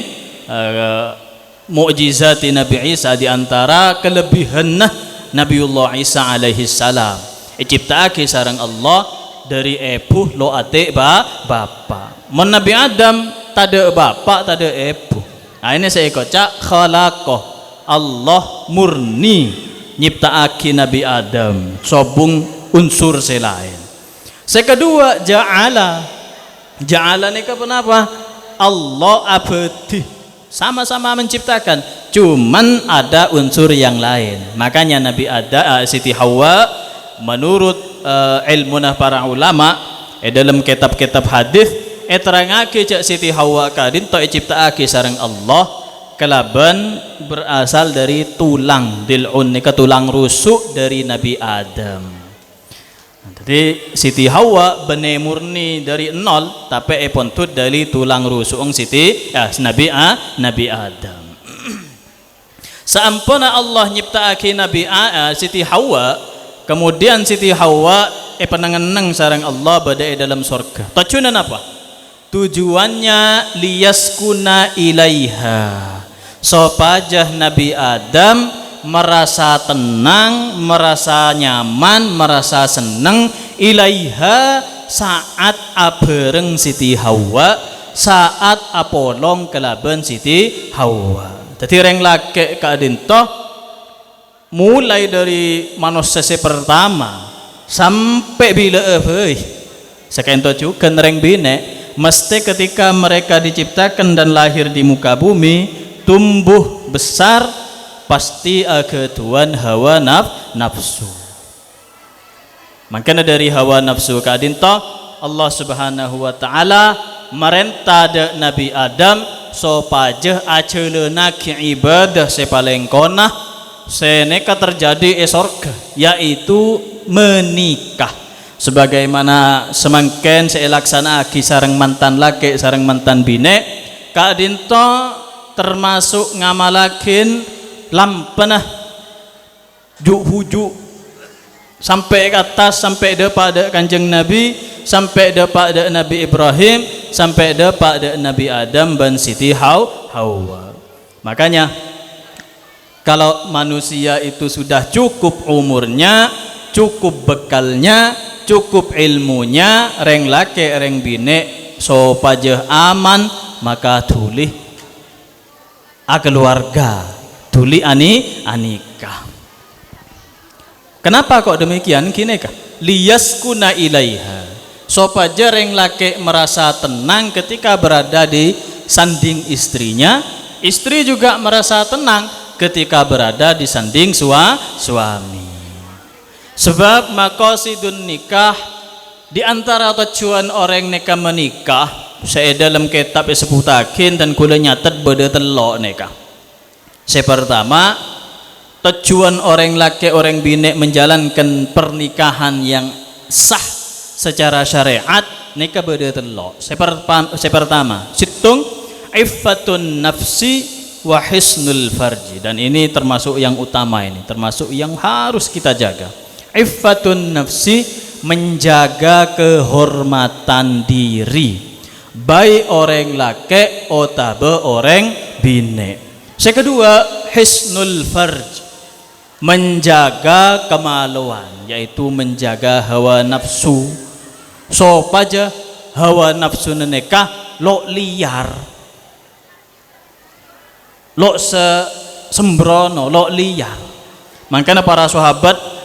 mukjizat Nabi Isa diantara kelebihan Nabiullah Isa alaihi salam ciptaake sareng Allah dari ibu lo ate bapak men Nabi Adam tak ada bapak tak ada ibu nah ini saya kocak khalaqah Allah murni nyiptaake Nabi Adam sobung unsur selain sekedua ja'ala ini kenapa Allah abadi sama-sama menciptakan cuman ada unsur yang lain makanya Nabi Siti Hawa menurut ilmu para ulama dalam kitab-kitab hadis terangake cak Siti Hawa kadin to ciptaake sareng Allah kelaban berasal dari tulang dilun nika tulang rusuk dari Nabi Adam jadi Siti Hawa bene murni dari nol tapi pontut dari tulang rusuk Nabi Adam saampuna Allah nyiptaake Nabi Siti Hawa kemudian Siti Hawa penanganang sareng Allah badai dalam surga tujuan apa tujuannya liyaskuna ilaiha sopajah Nabi Adam merasa tenang merasa nyaman merasa senang ilaiha saat abereng Siti Hawa saat apolong kelaban Siti Hawa jadi reng laki kadintoh mulai dari manusia pertama sampai bila sekento juga reng bine mesti ketika mereka diciptakan dan lahir di muka bumi tumbuh besar pasti ketuan hawa nafsu makanya dari hawa nafsu kadinto Allah subhanahu wa ta'ala merentah Nabi Adam sopajah acelena ki ibadah sepaling konah seneka terjadi sorga yaitu menikah sebagaimana semangken seelaksana sareng mantan laki sareng mantan bine kadinto termasuk ngamalakin lampenah huju sampai ke atas sampai pada kanjeng Nabi sampai pada Nabi Ibrahim sampai dapat Nabi Adam dan Siti Hawa. Makanya kalau manusia itu sudah cukup umurnya, cukup bekalnya, cukup ilmunya, reng laki reng bine supaya aman, maka tulih keluarga, tulih anikah. Kenapa kok demikian? Kini kah? Liyaskuna ilaiha, supaya reng laki merasa tenang ketika berada di sanding istrinya, istri juga merasa tenang ketika berada di sanding suami. Sebab maqasidun nikah, di antara tujuan orang nikah menikah, saya dalam kitab sebutakin dan kula nyatet beda telok nikah. Saya pertama, tujuan orang laki orang bini menjalankan pernikahan yang sah secara syariat, nikah beda telok. Saya pertama, situng iffatun nafsi wa hisnul farji, dan ini termasuk yang utama, ini termasuk yang harus kita jaga. Iffatun nafsi, menjaga kehormatan diri, baik orang laki otabe orang bine. Yang kedua, hisnul farj, menjaga kemaluan, yaitu menjaga hawa nafsu. Supaya hawa nafsu nikah lo liar, lo sembrono, lo liar. Makanya para sahabat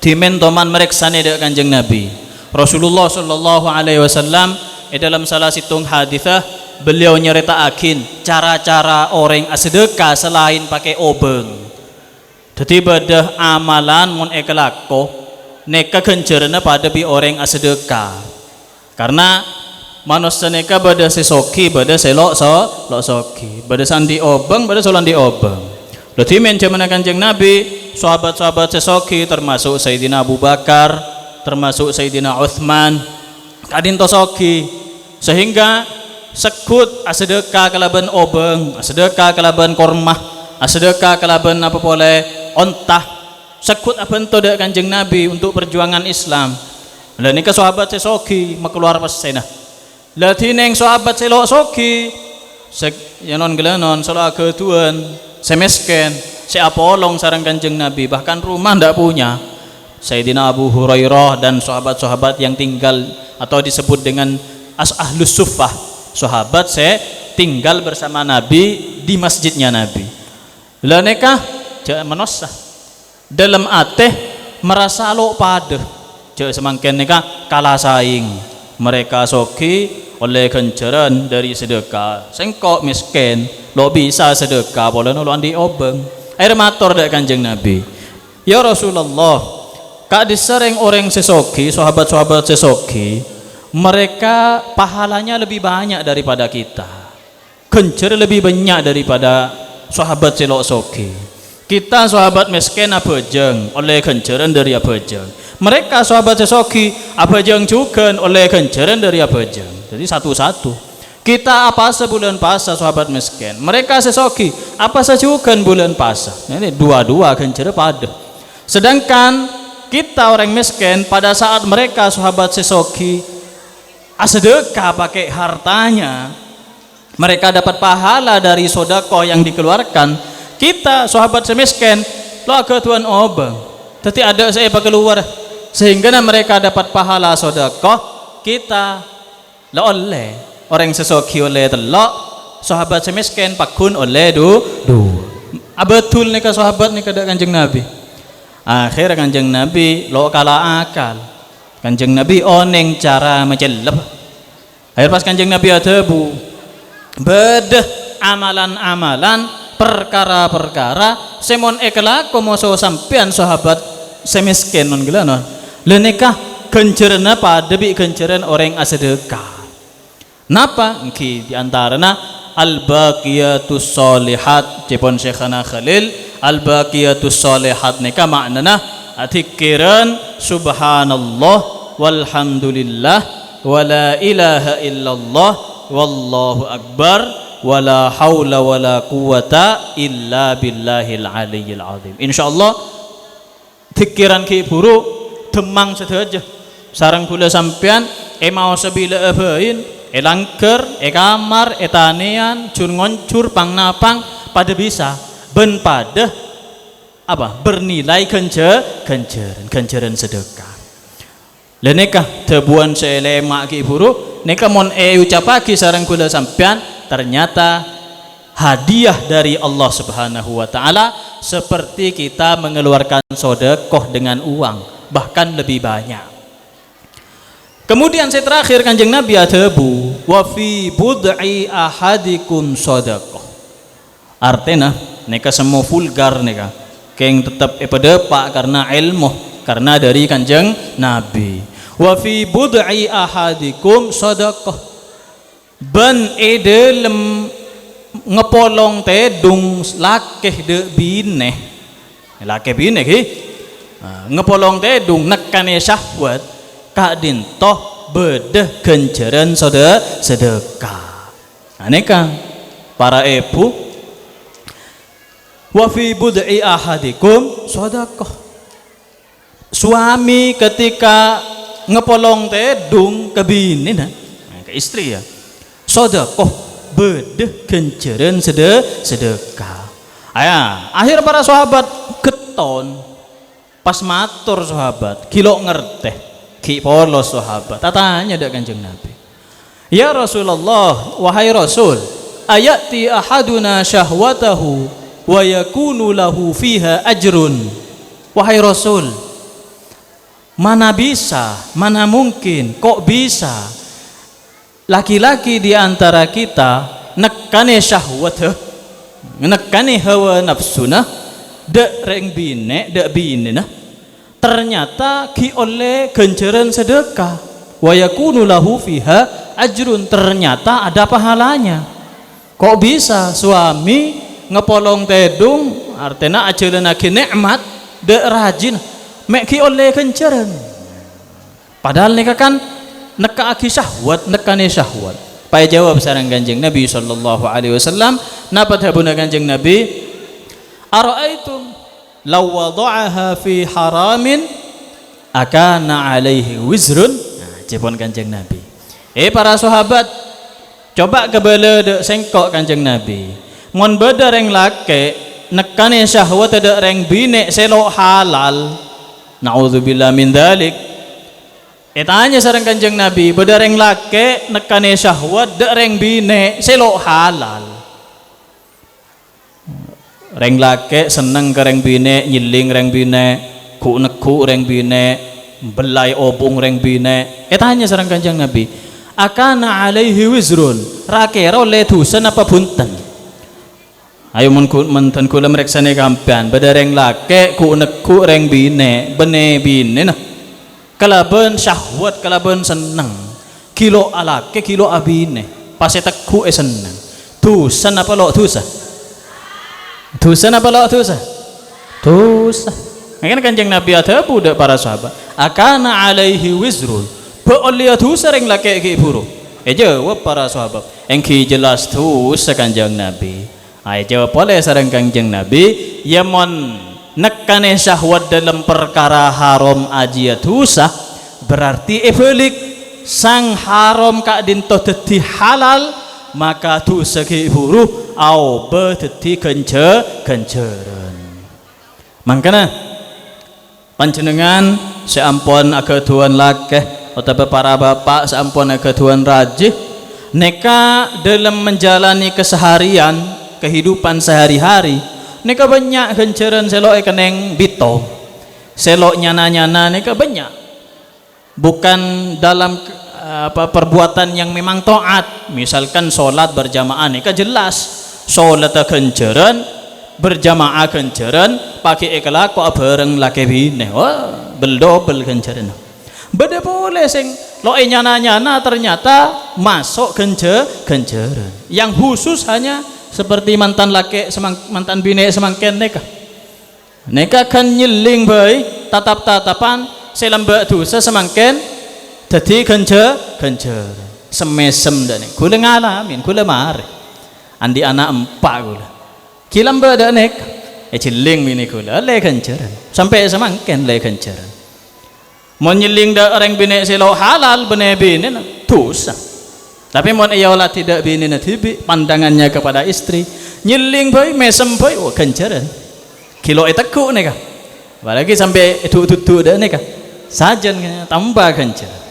dimen toman mereksane dek Kanjeng Nabi Rasulullah sallallahu alaihi wasallam dalam salah situng hadithah beliau nyeritakan cara-cara orang sedekah selain pakai obeng. Jadi badah amalan mon ekelako neka kencerna pada bi orang sedekah, karena manusia neka badah sesoki badah selok soki, badah sandi obeng badah solan di obeng. Jadi men zaman Kanjeng Nabi, sahabat-sahabat sesoki termasuk Sayyidina Abu Bakar, termasuk Sayyidina Uthman, kadin tosoki, sehingga sekut asedekah kelaban obeng, asedekah kelaban kormah, asedekah kelaban apa boleh ontah, sekut apa ento dek Kanjeng Nabi untuk perjuangan Islam. Lah nika sahabat sesoki makeluar pas sena. Lah tineng sahabat selok soki, yanon gelanon salah ketuan, semesken, seapolong sarang Kanjeng Nabi, bahkan rumah ndak punya. Sayyidina Abu Hurairah dan sahabat-sahabat yang tinggal atau disebut dengan ahlus suffah, sahabat saya tinggal bersama Nabi di masjidnya Nabi. Lah nekah menosah dalam ateh merasa lo pada jauh semangken nekah kalah saing, mereka soki oleh kenceran dari sedekah, sengkok miskin lo bisa sedekah boleh nolong di obeng. Air mator dari Kanjeng Nabi, ya Rasulullah, kak disering orang sesoki, sahabat-sahabat sesoki, mereka pahalanya lebih banyak daripada kita, kencer lebih banyak daripada sahabat selok soki. Kita sahabat miskin apa jeng oleh kenceran dari apa jeng, mereka sahabat sesoki apa jeng juga oleh kenceran dari apa jeng. Jadi satu-satu. Kita apa sebulan puasa sahabat miskin, mereka sesoki apa sejukan bulan puasa. Ini dua-dua kencer pada. Sedangkan kita orang miskin pada saat mereka sahabat sesoki sedekah pakai hartanya, mereka dapat pahala dari sedekah yang dikeluarkan. Kita sahabat semiskin lo agak tuan obeng, tapi ada saya pakai keluar, sehingga mereka dapat pahala sedekah, kita lo oleh orang sesoki oleh telok, sahabat semiskin pakun oleh du. Abetul nih sahabat nih kada Kanjeng Nabi. Akhir Kanjeng Nabi lo kalah akal. Kanjeng Nabi oneng cara mencelep. Akhir pas Kanjeng Nabi ada bu bedah amalan-amalan perkara-perkara semon ekala komoso sampean sahabat semiskin non gila non. Lenikah kencerna pada bi kenceran orang asedekah. Napa ngki diantarana al-baqiyatus sholihat cepon Syekhana Khalil, al-baqiyatus sholihat nika maknana atikiran subhanallah walhamdulillah wala ilaha illallah wallahu akbar wala haula wala quwata illa billahil aliyyil azim. Insyaallah pikiran ki buruk demang sedaja sareng kula sampean mau sebila abain langker, kamar, tanean, cur ngoncur, pangnapang pada bisa ben pada apa bernilai kenceran sedekah. Leneka tebuan selemak ki buru neka mon ucapaki sareng kula sampean ternyata hadiah dari Allah Subhanahu wa taala seperti kita mengeluarkan sedekah dengan uang, bahkan lebih banyak. Kemudian saya terakhir Kanjeng Nabi atebu wa fi bud'i ahadikum sedekah. Artinya neka semua vulgar neka keng tetap epedepak karena ilmu, karena dari Kanjeng Nabi. Wa fi bud'i ahadikum sedekah. Ben edelem ngepolong tedung lakeh de bine. Lakeh bine ki. Ngepolong tedung nekane syahwat kak dintoh bedeh kenceran sedekah. Aneka para ibu wa fi bud'i ahadikum sedekah. Suami ketika ngepolong tedung ke bini ke istri ya sedekah bedeh kenceran sedekah. Akhir para sahabat keton pas matur sahabat kilo ngerteh ki polos sahabat tanya dak Kanjeng Nabi, ya Rasulullah, wahai Rasul, ayati ahaduna syahwatahu wa yakunu lahu fiha ajrun. Wahai Rasul, mana bisa, mana mungkin, kok bisa laki-laki di antara kita nekane syahwat, nekane hawa nafsuna, dek reng bine, dek bine nah, ternyata ki oleh genceran sedekah, wa yakunu lahu fiha ajrun, ternyata ada pahalanya. Kok bisa suami ngepolong tedung, artinya ajaran lagi nikmat, dek rajin, mek ki oleh genceran. Padahal neka kan neka aki syahwat, nekane syahwat. Pai jawab sareng Kanjeng Nabi sallallahu alaihi wasallam, napa habuna Kanjeng Nabi, ara'aitum law wada'aha fi haramin akana alaihi wizrun. Jepon Kanjeng Nabi, para sahabat coba kebele dek sengkok Kanjeng Nabi, mon beda reng lake nekane syahwat dek reng bine selok halal, naudzubillah min dalik. Tanya sareng Kanjeng Nabi, beda reng lake nekane syahwat dek reng bine selok halal. Reng lake seneng ke reng bine, nyiling reng bine, ku neku reng bine, belai obong reng bine. Tanya sareng Kanjeng Nabi, akana alaihi wizrun, rakera oleh dosa apa punten? Ayo menten kula mreksane kampean, beda reng lake ku neku reng bine, bene bine nah. Kalaben syahwat, kalaben seneng, kilo alake kilo abine, pas teku seneng. Dosa apa lo dosa? Dosa apa lo dosa? Dosa. Makanya Kanjeng Nabi ada budak para sahabat, akana alaihi wizrun, boleh dosa reng lake ki buru. Jawab para sahabat, engki jelas dosa Kanjeng Nabi. Jawab boleh sareng Kanjeng Nabi, ya mon nekane syahwat dalam perkara haram aja dosa, berarti ebelik sang haram kak dinto dadi halal, maka dosa ki buru au dadi kenceran. Mangkana panjenengan seampun agaduan lakeh atau para bapak seampun agaduan rajih neka dalam menjalani keseharian kehidupan sehari-hari neka banyak genceran selok keneng bito, selok nyana-nyana neka banyak, bukan dalam perbuatan yang memang taat. Misalkan sholat berjamaah neka jelas sholat genceran, berjamaah genceran, pakai ikhlas kok bareng laki bine, wah beldobel genceran. Beda boleh sing lo nyana-nyana ternyata masuk genceran. Yang khusus hanya seperti mantan laki mantan bine semangken neka kan nyeling bayi tatap-tatapan selambak dosa semangken jadi gencer semesem dan kula ngalamin kula mari andi anak empat kula kilamba dak nek nyeling bine kula le genceran sampai semangken le genceran mon nyeling dak reng bine selo halal bene bine dosa Tapi mon iya olah tidak bini natibi pandangannya kepada istri nyeling boy mesem boy wah ganjaran kilo eteku nih kah apalagi sampai itu dah nih kah sajen tambah ganjaran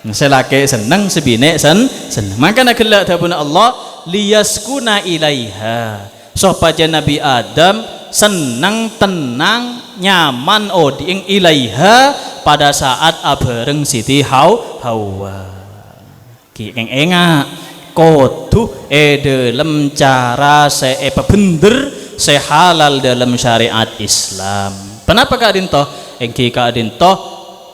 selaki senang sebine senang maka nak kelak tabuna Allah liyaskuna ilaiha supaya Nabi Adam senang tenang nyaman oding ilaiha pada saat abareng Siti Hawa keng enga kotu dalam cara bener sehalal dalam syariat Islam. Kenapa kadinto? Engki kadinto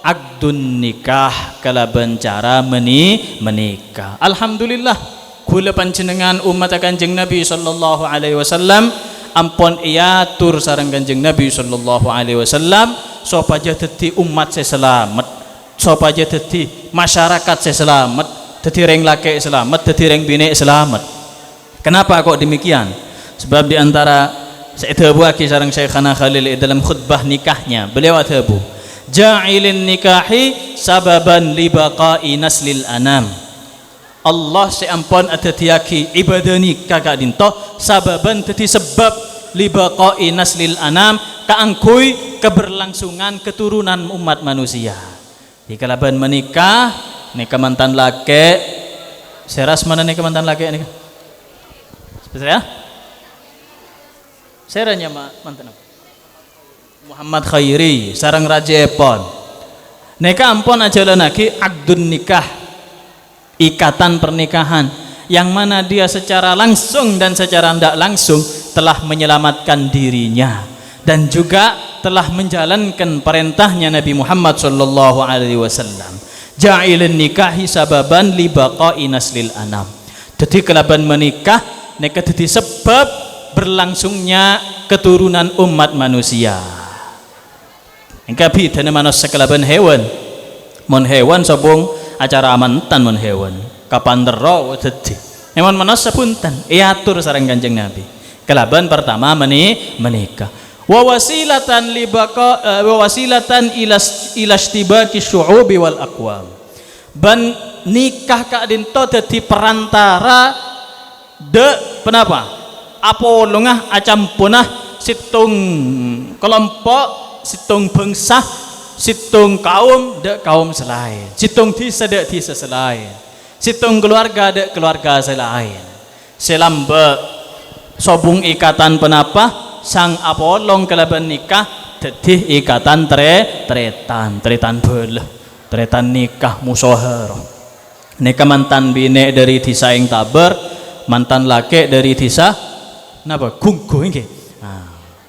akdun nikah kalaban cara menikah. Alhamdulillah kula panjenengan umat Kanjeng Nabi sallallahu alaihi wasallam ampun iatur sareng Kanjeng Nabi sallallahu alaihi wasallam supaya dadi umat selamat, supaya dadi masyarakat selamat. Tetireng laki selamat, tetireng bini selamat. Kenapa kok demikian? Sebab diantara saya tebu aki sareng Syekhana Khalil dalam khutbah nikahnya, beliau tebu ja'ilin nikahi sababan libaqai naslil anam. Allah seampun atatiaki ibadah nikah kak dinto sababan teti sebab libaqai naslil anam kaangkui keberlangsungan keturunan umat manusia. Di kalaban menikah nikah mantan laki seras mana nikah mantan laki nikah spesial ya seranya mantan apa Muhammad Khairi sarang Raja Epon nikah ampun aja lagi akdun nikah ikatan pernikahan yang mana dia secara langsung dan secara tidak langsung telah menyelamatkan dirinya dan juga telah menjalankan perintahnya Nabi Muhammad sallallahu alaihi wasallam. Ja'ilin nikahi sababan li baqa'i naslil anam. Jadi kelaban menikah nikah jadi sebab berlangsungnya keturunan umat manusia. Engka bidane manusia kelaban hewan. Mon hewan sobong acara amantan mon hewan. Kapan dero dadi. Emon manusia punten iatur sareng Kanjeng Nabi. Kelaban pertama menikah. Wa wasilatan ila istibaki syu'ubi wal aqwam. Ban nikah kak dinto dadi perantara penapa? Apolongah acampunah situng kelompok, situng bangsa, situng kaum kaum selain. Situng desa desa selain. Situng keluarga keluarga selain. Selamba sobung ikatan penapa? Sang apolong kelaban nikah dadi ikatan tretan belah tretan nikah musyawarah nikah mantan bine dari desa ing Taber mantan laki dari desa napa Gunggo nggih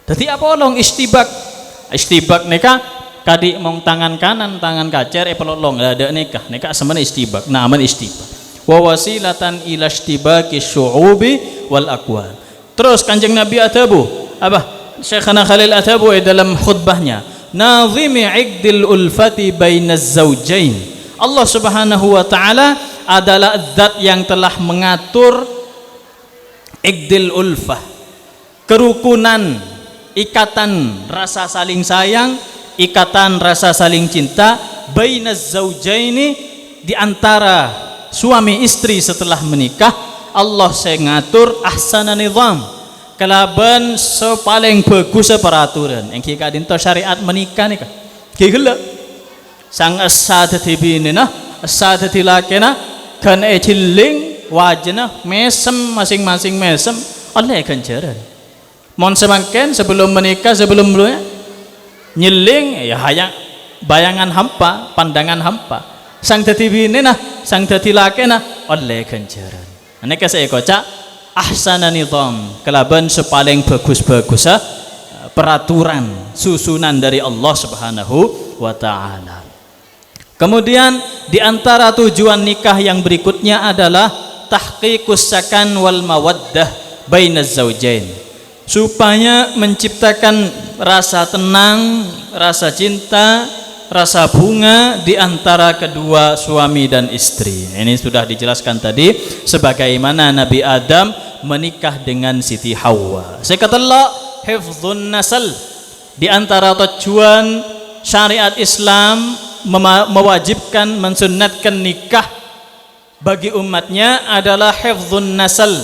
dadi apolong istibak nikah kadi mong tangan kanan tangan kacer pelolong ada nikah semen istibak naman istibak wa wasilatan ila istibaki syu'ubi wal aqwal. Terus Kanjeng Nabi adabu apa Syekhana Khalil Atabu dalam khutbahnya nazimi iqdil ulfati bainaz zawjain. Allah Subhanahu wa taala adalah zat yang telah mengatur iqdil ulfah kerukunan ikatan rasa saling sayang ikatan rasa saling cinta bainaz zawjaini di antara suami istri setelah menikah. Allah saya ngatur ahsana nizam kelaban sepaling bagus peraturan yang kita dinto syariat menikah nih kan kira sang asa dadi binena asa dadi lakena kan ciling wajana mesem masing-masing mesem oleh ganjaran mon semakin sebelum menikah sebelum nyeling ya hayang bayangan hampa pandangan hampa sang dadi binena sang dadi lakena oleh ganjaran nek saya kocak ahsana nizam kelaban sepaling bagus-bagus peraturan susunan dari Allah Subhanahu wa taala. Kemudian di antara tujuan nikah yang berikutnya adalah tahqiqus sakan wal mawaddah bainaz zaujain. Supaya menciptakan rasa tenang, rasa cinta, rasa bunga di antara kedua suami dan istri. Ini sudah dijelaskan tadi sebagaimana Nabi Adam menikah dengan Siti Hawa. Saya kata hifdzun nasl di antara tujuan syariat Islam mewajibkan mensunnatkan nikah bagi umatnya adalah hifdzun nasl,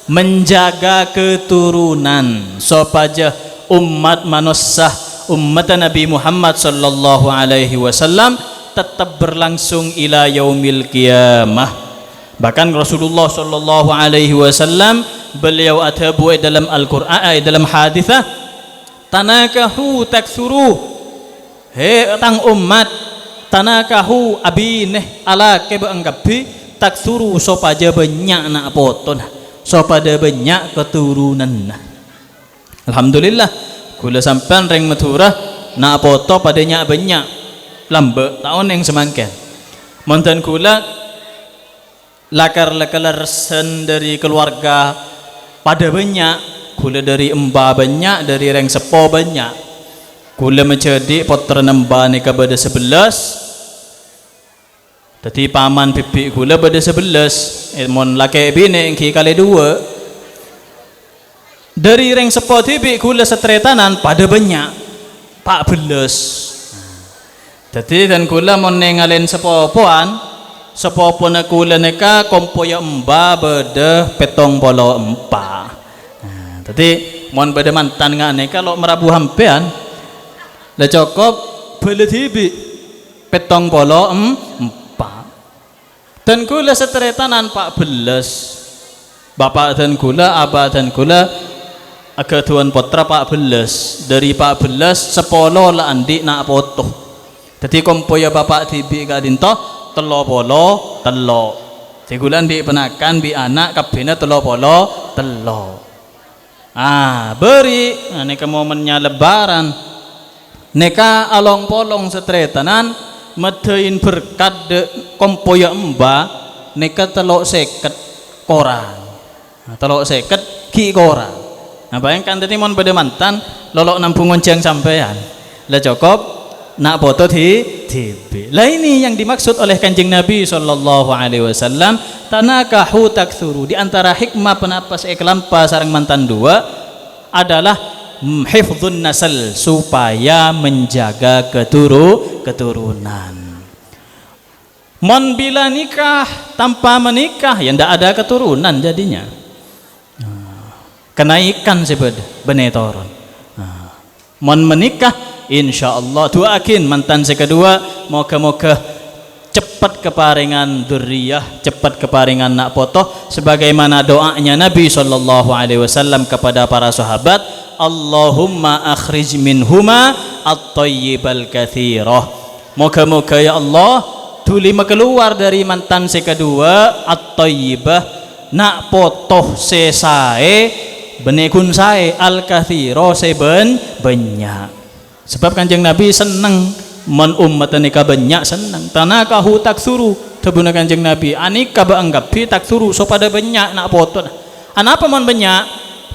menjaga keturunan supaya umat manusia umat Nabi Muhammad sallallahu alaihi wasallam tetap berlangsung ila yaumil qiyamah. Bahkan Rasulullah sallallahu alaihi wasallam beliau ada buat dalam Al-Qur'an, dalam hadisah, tanakahu taksuru, he tang umat, tanakahu abineh ala ke beanggapi taksuru supaya banyak nak poton, supaya banyak keturunan. Alhamdulillah kula sampean reng Madura nak poto padanya banyak lambe tahun yang semangkin. Monten kula lakar-lakar resen dari keluarga pada banyak, kula dari emba banyak, dari reng sepo banyak. Kula menjadi putra nemba nika beda 11. Tadi paman pipi kula beda 11. Mon laki bini engki kali 2. Dari reng sepo tibi kula setretanan pada banyak 14. Jadi dan kula mon nengalen sepo-poan, sepo-poan kula neka kompoya emba beda 74. Jadi mon beda mantan ngak neka lo merabu hampean la cukup bela tibi 74. Dan kula setretanan 14. Bapak dan kula, abah dan kula ketuan putra 14. Dari 14 10 lah andi nak potoh. Jadi kompoya bapak tibi kadinto telo polo telo. Tigulan di penakan bi anak kabina telo polo telo. Beri neka momennya lebaran, neka along polong setretanan metein berkat de kompoya emba, neka telok seket koran, telok seket ki koran. Nah bayangkan tadi mon pada mantan lolok nampung gonceng sampean lah cukup nak foto di TV. Lah ini yang dimaksud oleh Kanjeng Nabi sallallahu alaihi wasallam, tanakahu taktsuru. Di antara hikmah penapas eklampa sareng mantan dua adalah hifdzun nasl, supaya menjaga keturunan. Mon bila nikah tanpa menikah ya ndak ada keturunan jadinya. Kenaikan sebed benetoron. Mon menikah insyaallah doakin mantan sekedua moga-moga cepat keparingan dzurriyyah, cepat keparingan nak potoh sebagaimana doanya Nabi sallallahu alaihi wasallam kepada para sahabat, Allahumma akhrij minhuma at-thayyibal katsirah. Moga-moga ya Allah tuli keluar dari mantan sekedua at-thayyibah nak potoh sesae benekun sae al-kathiro seben banyak. Sebab Kanjeng Nabi senang men ummat nikah banyak senang. Tanakahu taksuru tebuna Kanjeng Nabi anika baanggapi taksuru sopada banyak nak potong. Anapa mon banyak?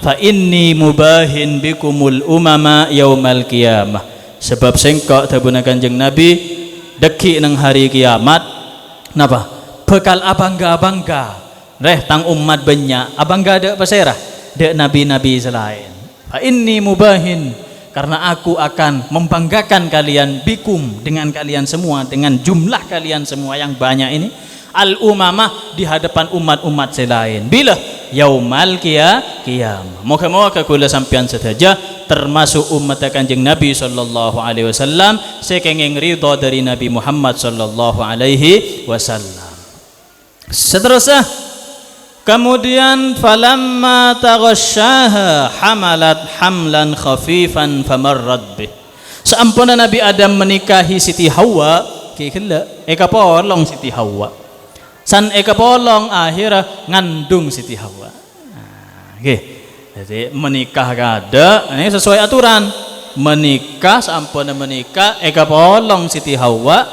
Fa inni mubahin bikumul umama yaumal qiyamah. Sebab sengkok tebuna Kanjeng Nabi deki nang hari kiamat napa? Bekal abangga-abangga. Reh tang umat banyak, abangga ada paserah dek nabi-nabi selain. Fa inni mubahin, karena aku akan membanggakan kalian bikum dengan kalian semua, dengan jumlah kalian semua yang banyak ini, al umamah di hadapan umat-umat selain. Bila yaumal qiyamah. Moga-moga kula sampean sedaja termasuk umat Kanjeng Nabi sallallahu alaihi wasallam, sekenging ridha dari Nabi Muhammad sallallahu alaihi wasallam. Seterusnya kemudian falamma taghasyaha hamalat hamlan khafifan famarrat bih. Sampuna Nabi Adam menikahi Siti Hawa, kikela eka polong Siti Hawa. San eka polong akhirnya ngandung Siti Hawa. Nggih. Jadi menikah kada ini sesuai aturan. Menikah sampuna menikah eka polong Siti Hawa,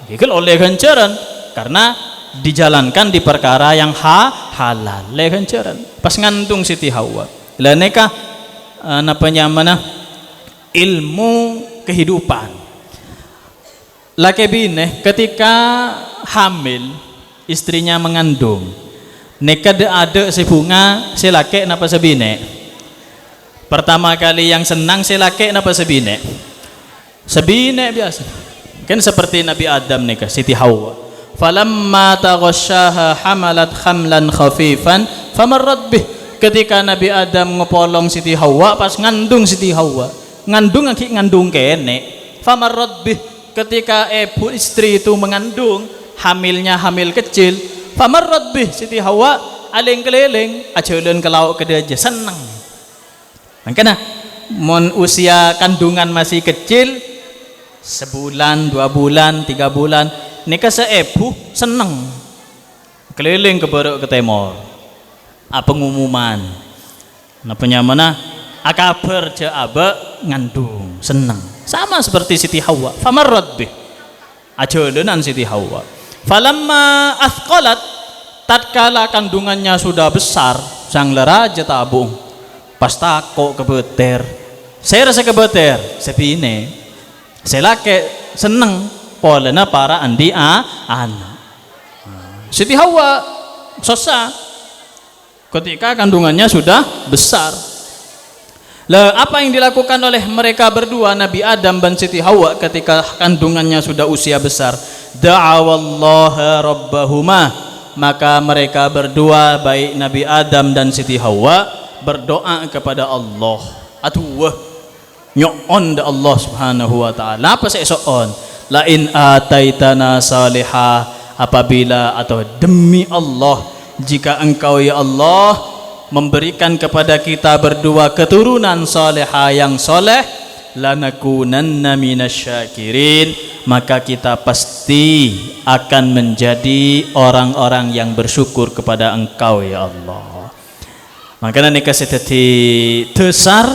kikel oleh ganjaran karena dijalankan di perkara yang halal lehancaran pas ngandung Siti Hawa lah neka napanya mana ilmu kehidupan laki bine ketika hamil istrinya mengandung neka ada si bunga si laki napa sebine pertama kali yang senang si laki napa sebine biasa kan seperti Nabi Adam neka Siti Hawa falamma taghasyaha hamalat hamlan khafifan famarrat bih. Ketika Nabi Adam ngepolong Siti Hawa, pas ngandung Siti Hawa, ngandung kene, famarrat bih. Ketika ibu istri itu mengandung, hamilnya hamil kecil, famarrat bih, Siti Hawa aling keliling ajalan ke lauk kedaja seneng. Makanya mon usia kandungan masih kecil, sebulan, 2 bulan, 3 bulan, nikah seebu seneng keliling ke barat ke timur. Apa pengumuman? Napanya mana? Akabar je aba ngandung seneng. Sama seperti Siti Hawa. Famarrat bih. Ajalanan Siti Hawa. Falamma athqalat, tatkala kandungannya sudah besar, sang leraja tabung. Pas tako kebeter. Saya rasa kebeter, sepine. Saya laki seneng polena para andi anak. Siti Hawa sosa ketika kandungannya sudah besar. Lah apa yang dilakukan oleh mereka berdua, Nabi Adam dan Siti Hawa, ketika kandungannya sudah usia besar? Da'awallaha rabbahuma, maka mereka berdua, baik Nabi Adam dan Siti Hawa, berdoa kepada Allah. Atuh nyon da Allah Subhanahu wa taala. Apa sesoon? La in ataitana salihah, apabila atau demi Allah, jika engkau ya Allah memberikan kepada kita berdua keturunan salihah yang soleh, lanakunanna minasyakirin, maka kita pasti akan menjadi orang-orang yang bersyukur kepada engkau ya Allah. Makanya nikah seteti tesar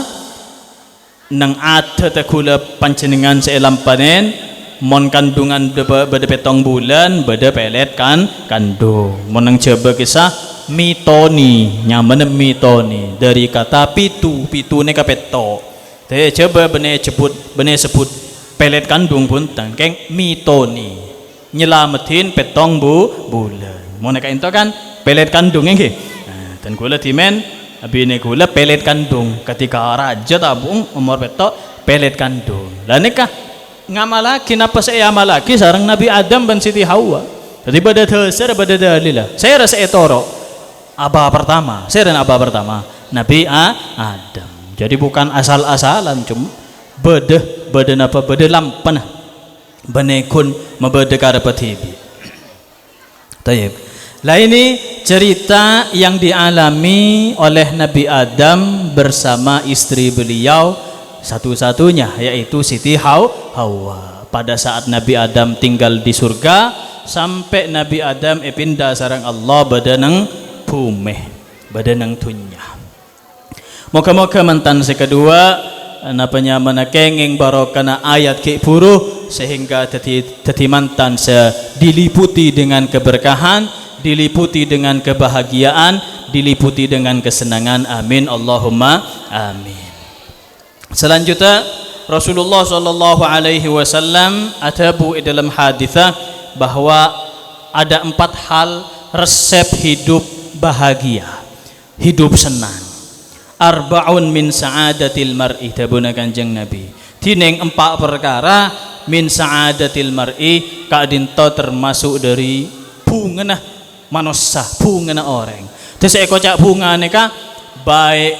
nang ada tekula pancenengan seelam panen, mon kandungan beda petong bulan, beda pelet kan kandung. Mon nang coba kisah mitoni, nyaman mitoni dari kata pitu, pitu ne kapeto. Te coba bene sebut pelet kandung pun tangkeng mitoni, nyelamatin petong bulan. Mon neka itu kan pelet kandung nggih. Nah, dan kula timen abine kula pelet kandung ketika raja tabung umur peto pelet kandung. Lah nikah ngamalaki napa saya amalaki sareng Nabi Adam dan Siti Hawa. Jadi pada dasar pada dalil. Saya rasa etoro abah pertama, saya dan abah pertama Nabi Adam. Jadi bukan asal-asalan, cuma beda napa beda lampan benekun membeda karepatibi. Tayyib. Lah ini cerita yang dialami oleh Nabi Adam bersama istri beliau satu-satunya, yaitu Siti Hawa. Pada saat Nabi Adam tinggal di surga, sampai Nabi Adam pindah sareng Allah badanang bumi, badanang dunya. Moga-moga mantan sekedua napanya menakenging barokana ayat ke puru, sehingga teti mantan diliputi dengan keberkahan, diliputi dengan kebahagiaan, diliputi dengan kesenangan. Amin Allahumma amin. Selanjutnya Rasulullah sallallahu alaihi wasallam atabu dalam haditsah bahwa ada 4 hal resep hidup bahagia, hidup senang. Arba'un min sa'adatil mar'i, tabuna Kanjeng Nabi. Tineng 4 perkara min sa'adatil mar'i, kadinto termasuk dari bunga manusia, bunga orang. Terus ekocak bunga neka baik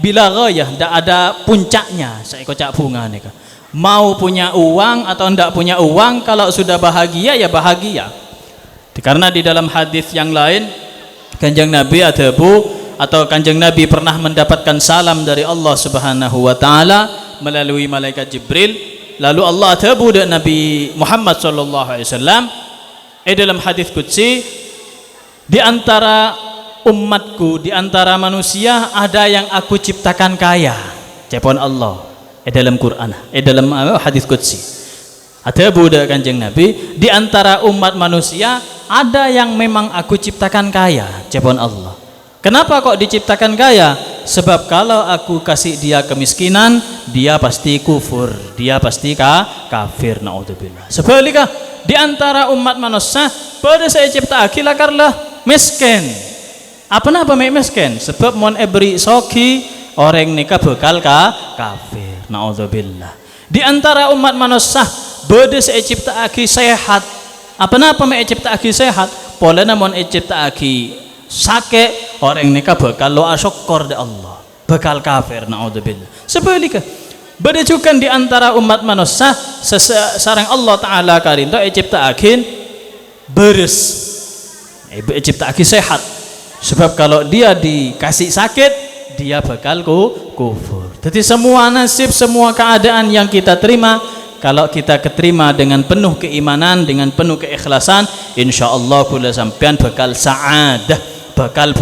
bila gaya ndak ada puncaknya. Seekocak bunga neka mau punya uang atau ndak punya uang, kalau sudah bahagia ya bahagia. Karena di dalam hadis yang lain Kanjeng Nabi Kanjeng Nabi pernah mendapatkan salam dari Allah Subhanahu wa taala melalui malaikat Jibril. Lalu Allah atabu dan Nabi Muhammad sallallahu alaihi wasallam dalam hadis qudsi, di antara umatku, di antara manusia ada yang aku ciptakan kaya. Cepon Allah dalam Quran, dalam hadis qudsi. Atabu dan Kanjeng Nabi, di antara umat manusia ada yang memang aku ciptakan kaya. Cepon Allah. Kenapa kok diciptakan kaya? Sebab kalau aku kasih dia kemiskinan, dia pasti kufur, dia pasti kafir. Naudzubillah. Sebaliknya di antara umat manusia pada saya cipta akilakarlah miskin. Apa napa miskin? Sebab mon ebri soki orang nikah bekal kafir. Naudzubillah. Di antara umat manusia pada saya cipta aki sehat. Apa mek ciptaake sehat, pola namun ciptaake sakit, orang nikah bakal lo asyukur de Allah, bakal kafir naudzubillah. Sebaliknya bedajukan di antara umat manusia sareng Allah Ta'ala karinto ciptaakin beres ciptaakin sehat, sebab kalau dia dikasih sakit dia bakal kufur. Jadi semua nasib, semua keadaan yang kita terima, kalau kita keterima dengan penuh keimanan, dengan penuh keikhlasan, insya Allah kula sampean bakal sa'adah, bakal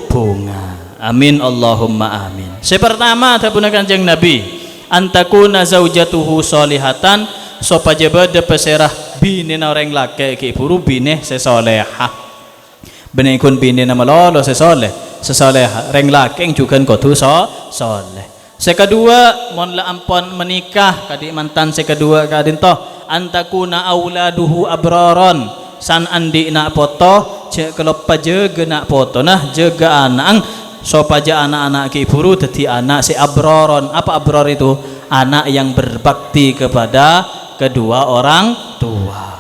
bunga. Amin Allahumma amin. Sepertama tabuna Kanjeng Nabi, antakuna zaujatuhu solihatan, sopaja bade peserah bini orang laki ke buru bini sesolehah. Benih kun bini nama lolo sesoleh reng laki yang juga kudu soleh. Sekedua mon la ampon menikah kadi mantan sekedua kadin toh antakuna auladuhu abraron san andi nak poto cek kelop paje nak poto nah jaga anang sopaja anak-anak ki buru dadi anak si abroron. Apa abror itu? Anak yang berbakti kepada kedua orang tua.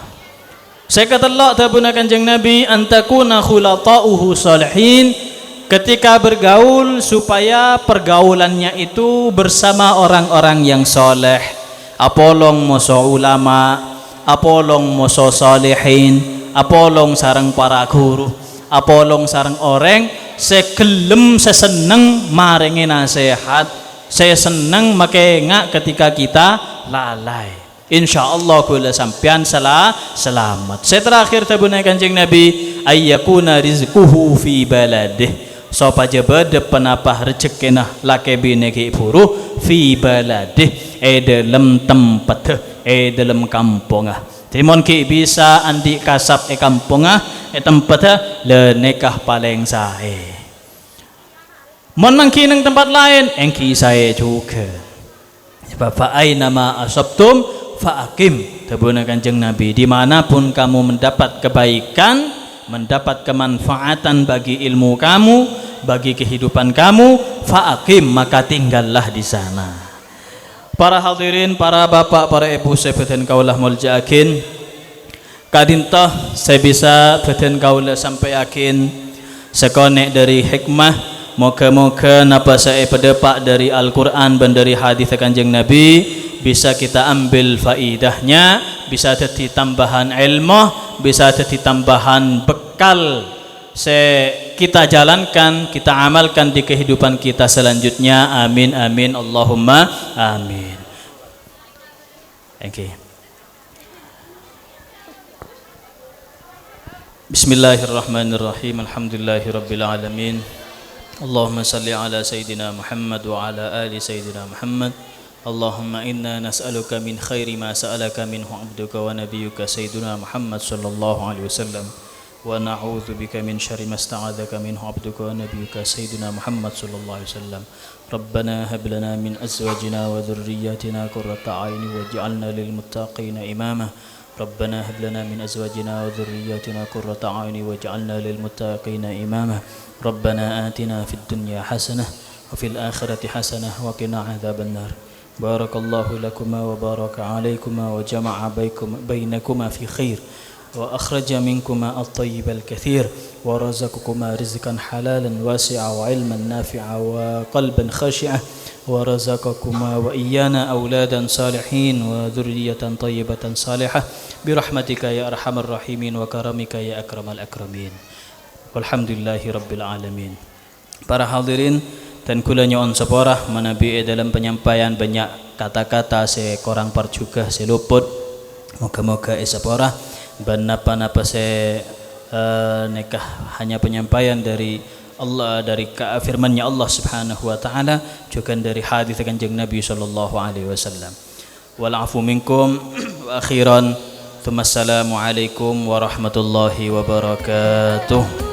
Saya katelok tabuna Kanjeng Nabi antakuna khulata'uhu salihin, ketika bergaul supaya pergaulannya itu bersama orang-orang yang soleh. Apolong moso ulama, apolong moso salihin, apolong sarang para guru, apolong sarang orang sekelem seseneng maringi nasihat, saya senang makanya ketika kita lalai. Insya Allah kula sampian selamat. Saya terakhir tabunai Kanjeng Nabi ayyakuna rizquhu fi baladih, sopaja bade penapah rezekinah laki bini ki buru fi baladih dalam tempat dalam kampungah. Timon ki bisa andi kasap kampungah tempat le nikah paling sae. Mon nangki nang tempat lain engki sae juga. Sebab fa aina ma asabtum fa'akim, tabuna Kanjeng Nabi, dimanapun kamu mendapat kebaikan, mendapat kemanfaatan bagi ilmu kamu, bagi kehidupan kamu, fa'akim, maka tinggallah di sana. Para hadirin, para bapak, para ibu, saya beten kaulah muljaakin kadintah saya bisa beten kaulah sampai yakin sekonek dari hikmah. Moga-moga napa saya pedepak dari Al-Quran dan dari hadis Kanjeng Nabi bisa kita ambil faidahnya, bisa jadi tambahan ilmu, bisa jadi tambahan bekal kita jalankan, kita amalkan di kehidupan kita selanjutnya. Amin amin Allahumma amin. Okay. Bismillahirrahmanirrahim. Alhamdulillahirabbil alamin. Allahumma salli ala Sayyidina Muhammad wa ala ali Sayyidina Muhammad. Allahumma inna nas'aluka min khairi ma sa'alaka minhu abduka wa nabiyyuka Sayyidina Muhammad sallallahu alaihi wasallam wa na'udzu bika min syarri ma sta'adzaka minhu abduka wa nabiyyuka Sayyidina Muhammad sallallahu alaihi wasallam. Rabbana hab lana min azwajina wa dhurriyyatina qurrata a'yun waj'alna lil muttaqina imama. ربنا هب لنا من أزواجنا وذرياتنا قرة أعين واجعلنا للمتقين إماما ربنا آتنا في الدنيا حسنة وفي الآخرة حسنة وقنا عذاب النار بارك الله لكما وبارك عليكما وجمع بينكما في خير وأخرج منكما الطيب الكثير ورزقكما رزقا حلالا واسعا وعلما نافعا وقلبا خاشعا ورزقكما وإيانا أولادا صالحين وذرية طيبة صالحة برحمتك يا أرحم الراحمين وكرمك يا أكرم الأكرمين والحمد لله رب العالمين. Para hadirin dan kula nyoon seporah manabi dalam penyampaian banyak kata-kata saya korang parjuga saya luput. Moga-moga seporah dan napa-napa saya nekah hanya penyampaian dari Allah, dari firman-Nya Allah Subhanahu wa taala, juga dari hadis Kanjeng Nabi sallallahu alaihi wasallam. Wal afu minkum wa akhiran assalamu alaikum warahmatullahi wabarakatuh.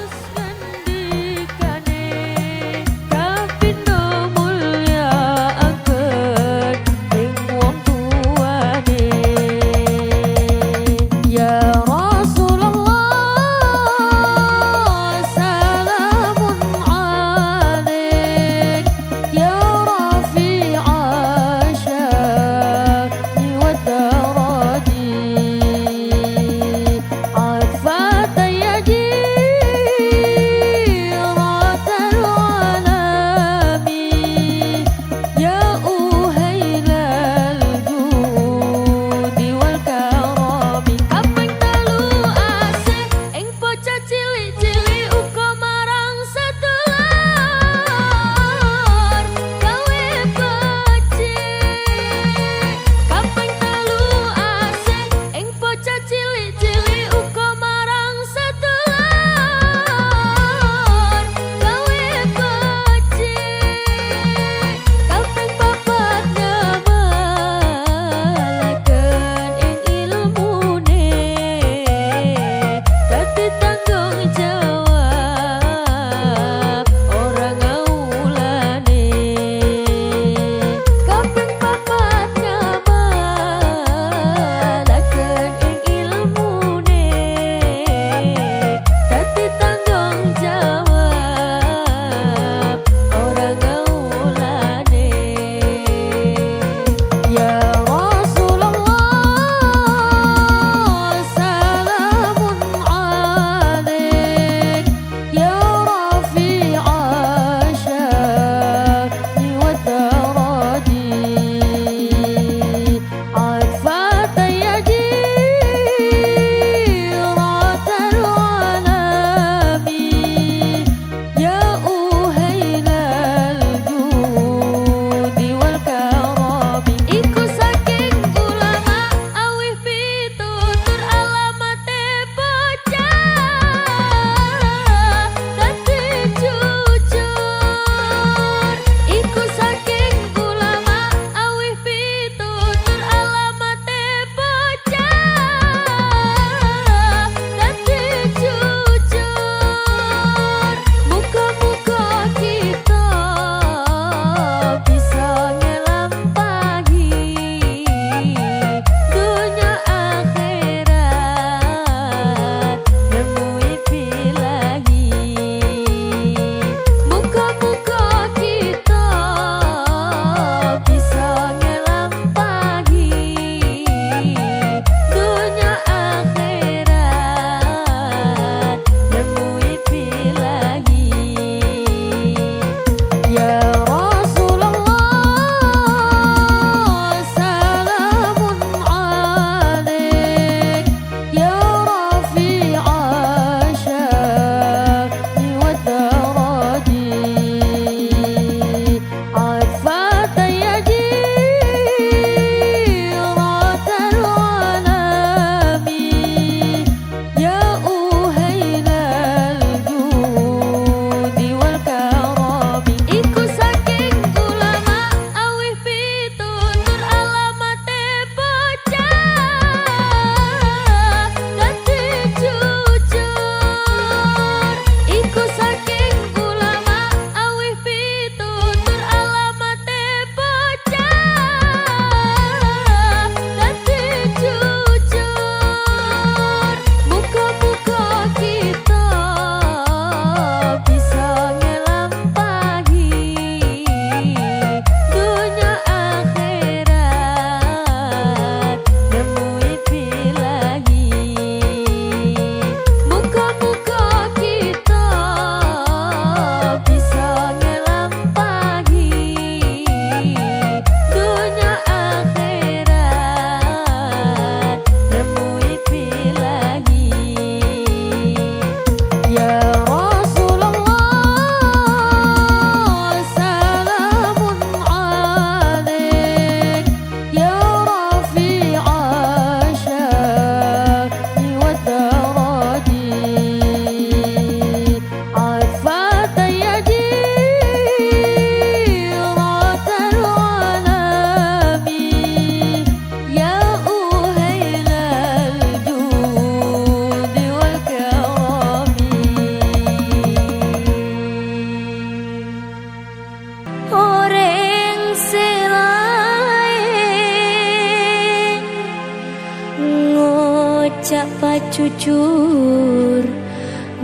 jujur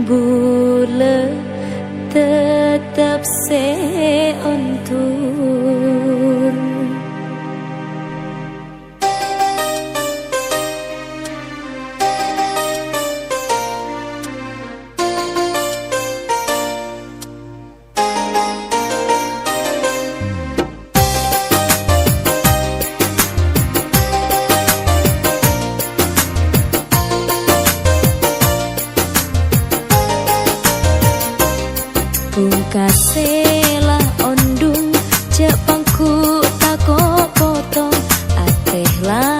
bule tetap seontur. Pungkaselah ondung Jepangku takok potong ateh lah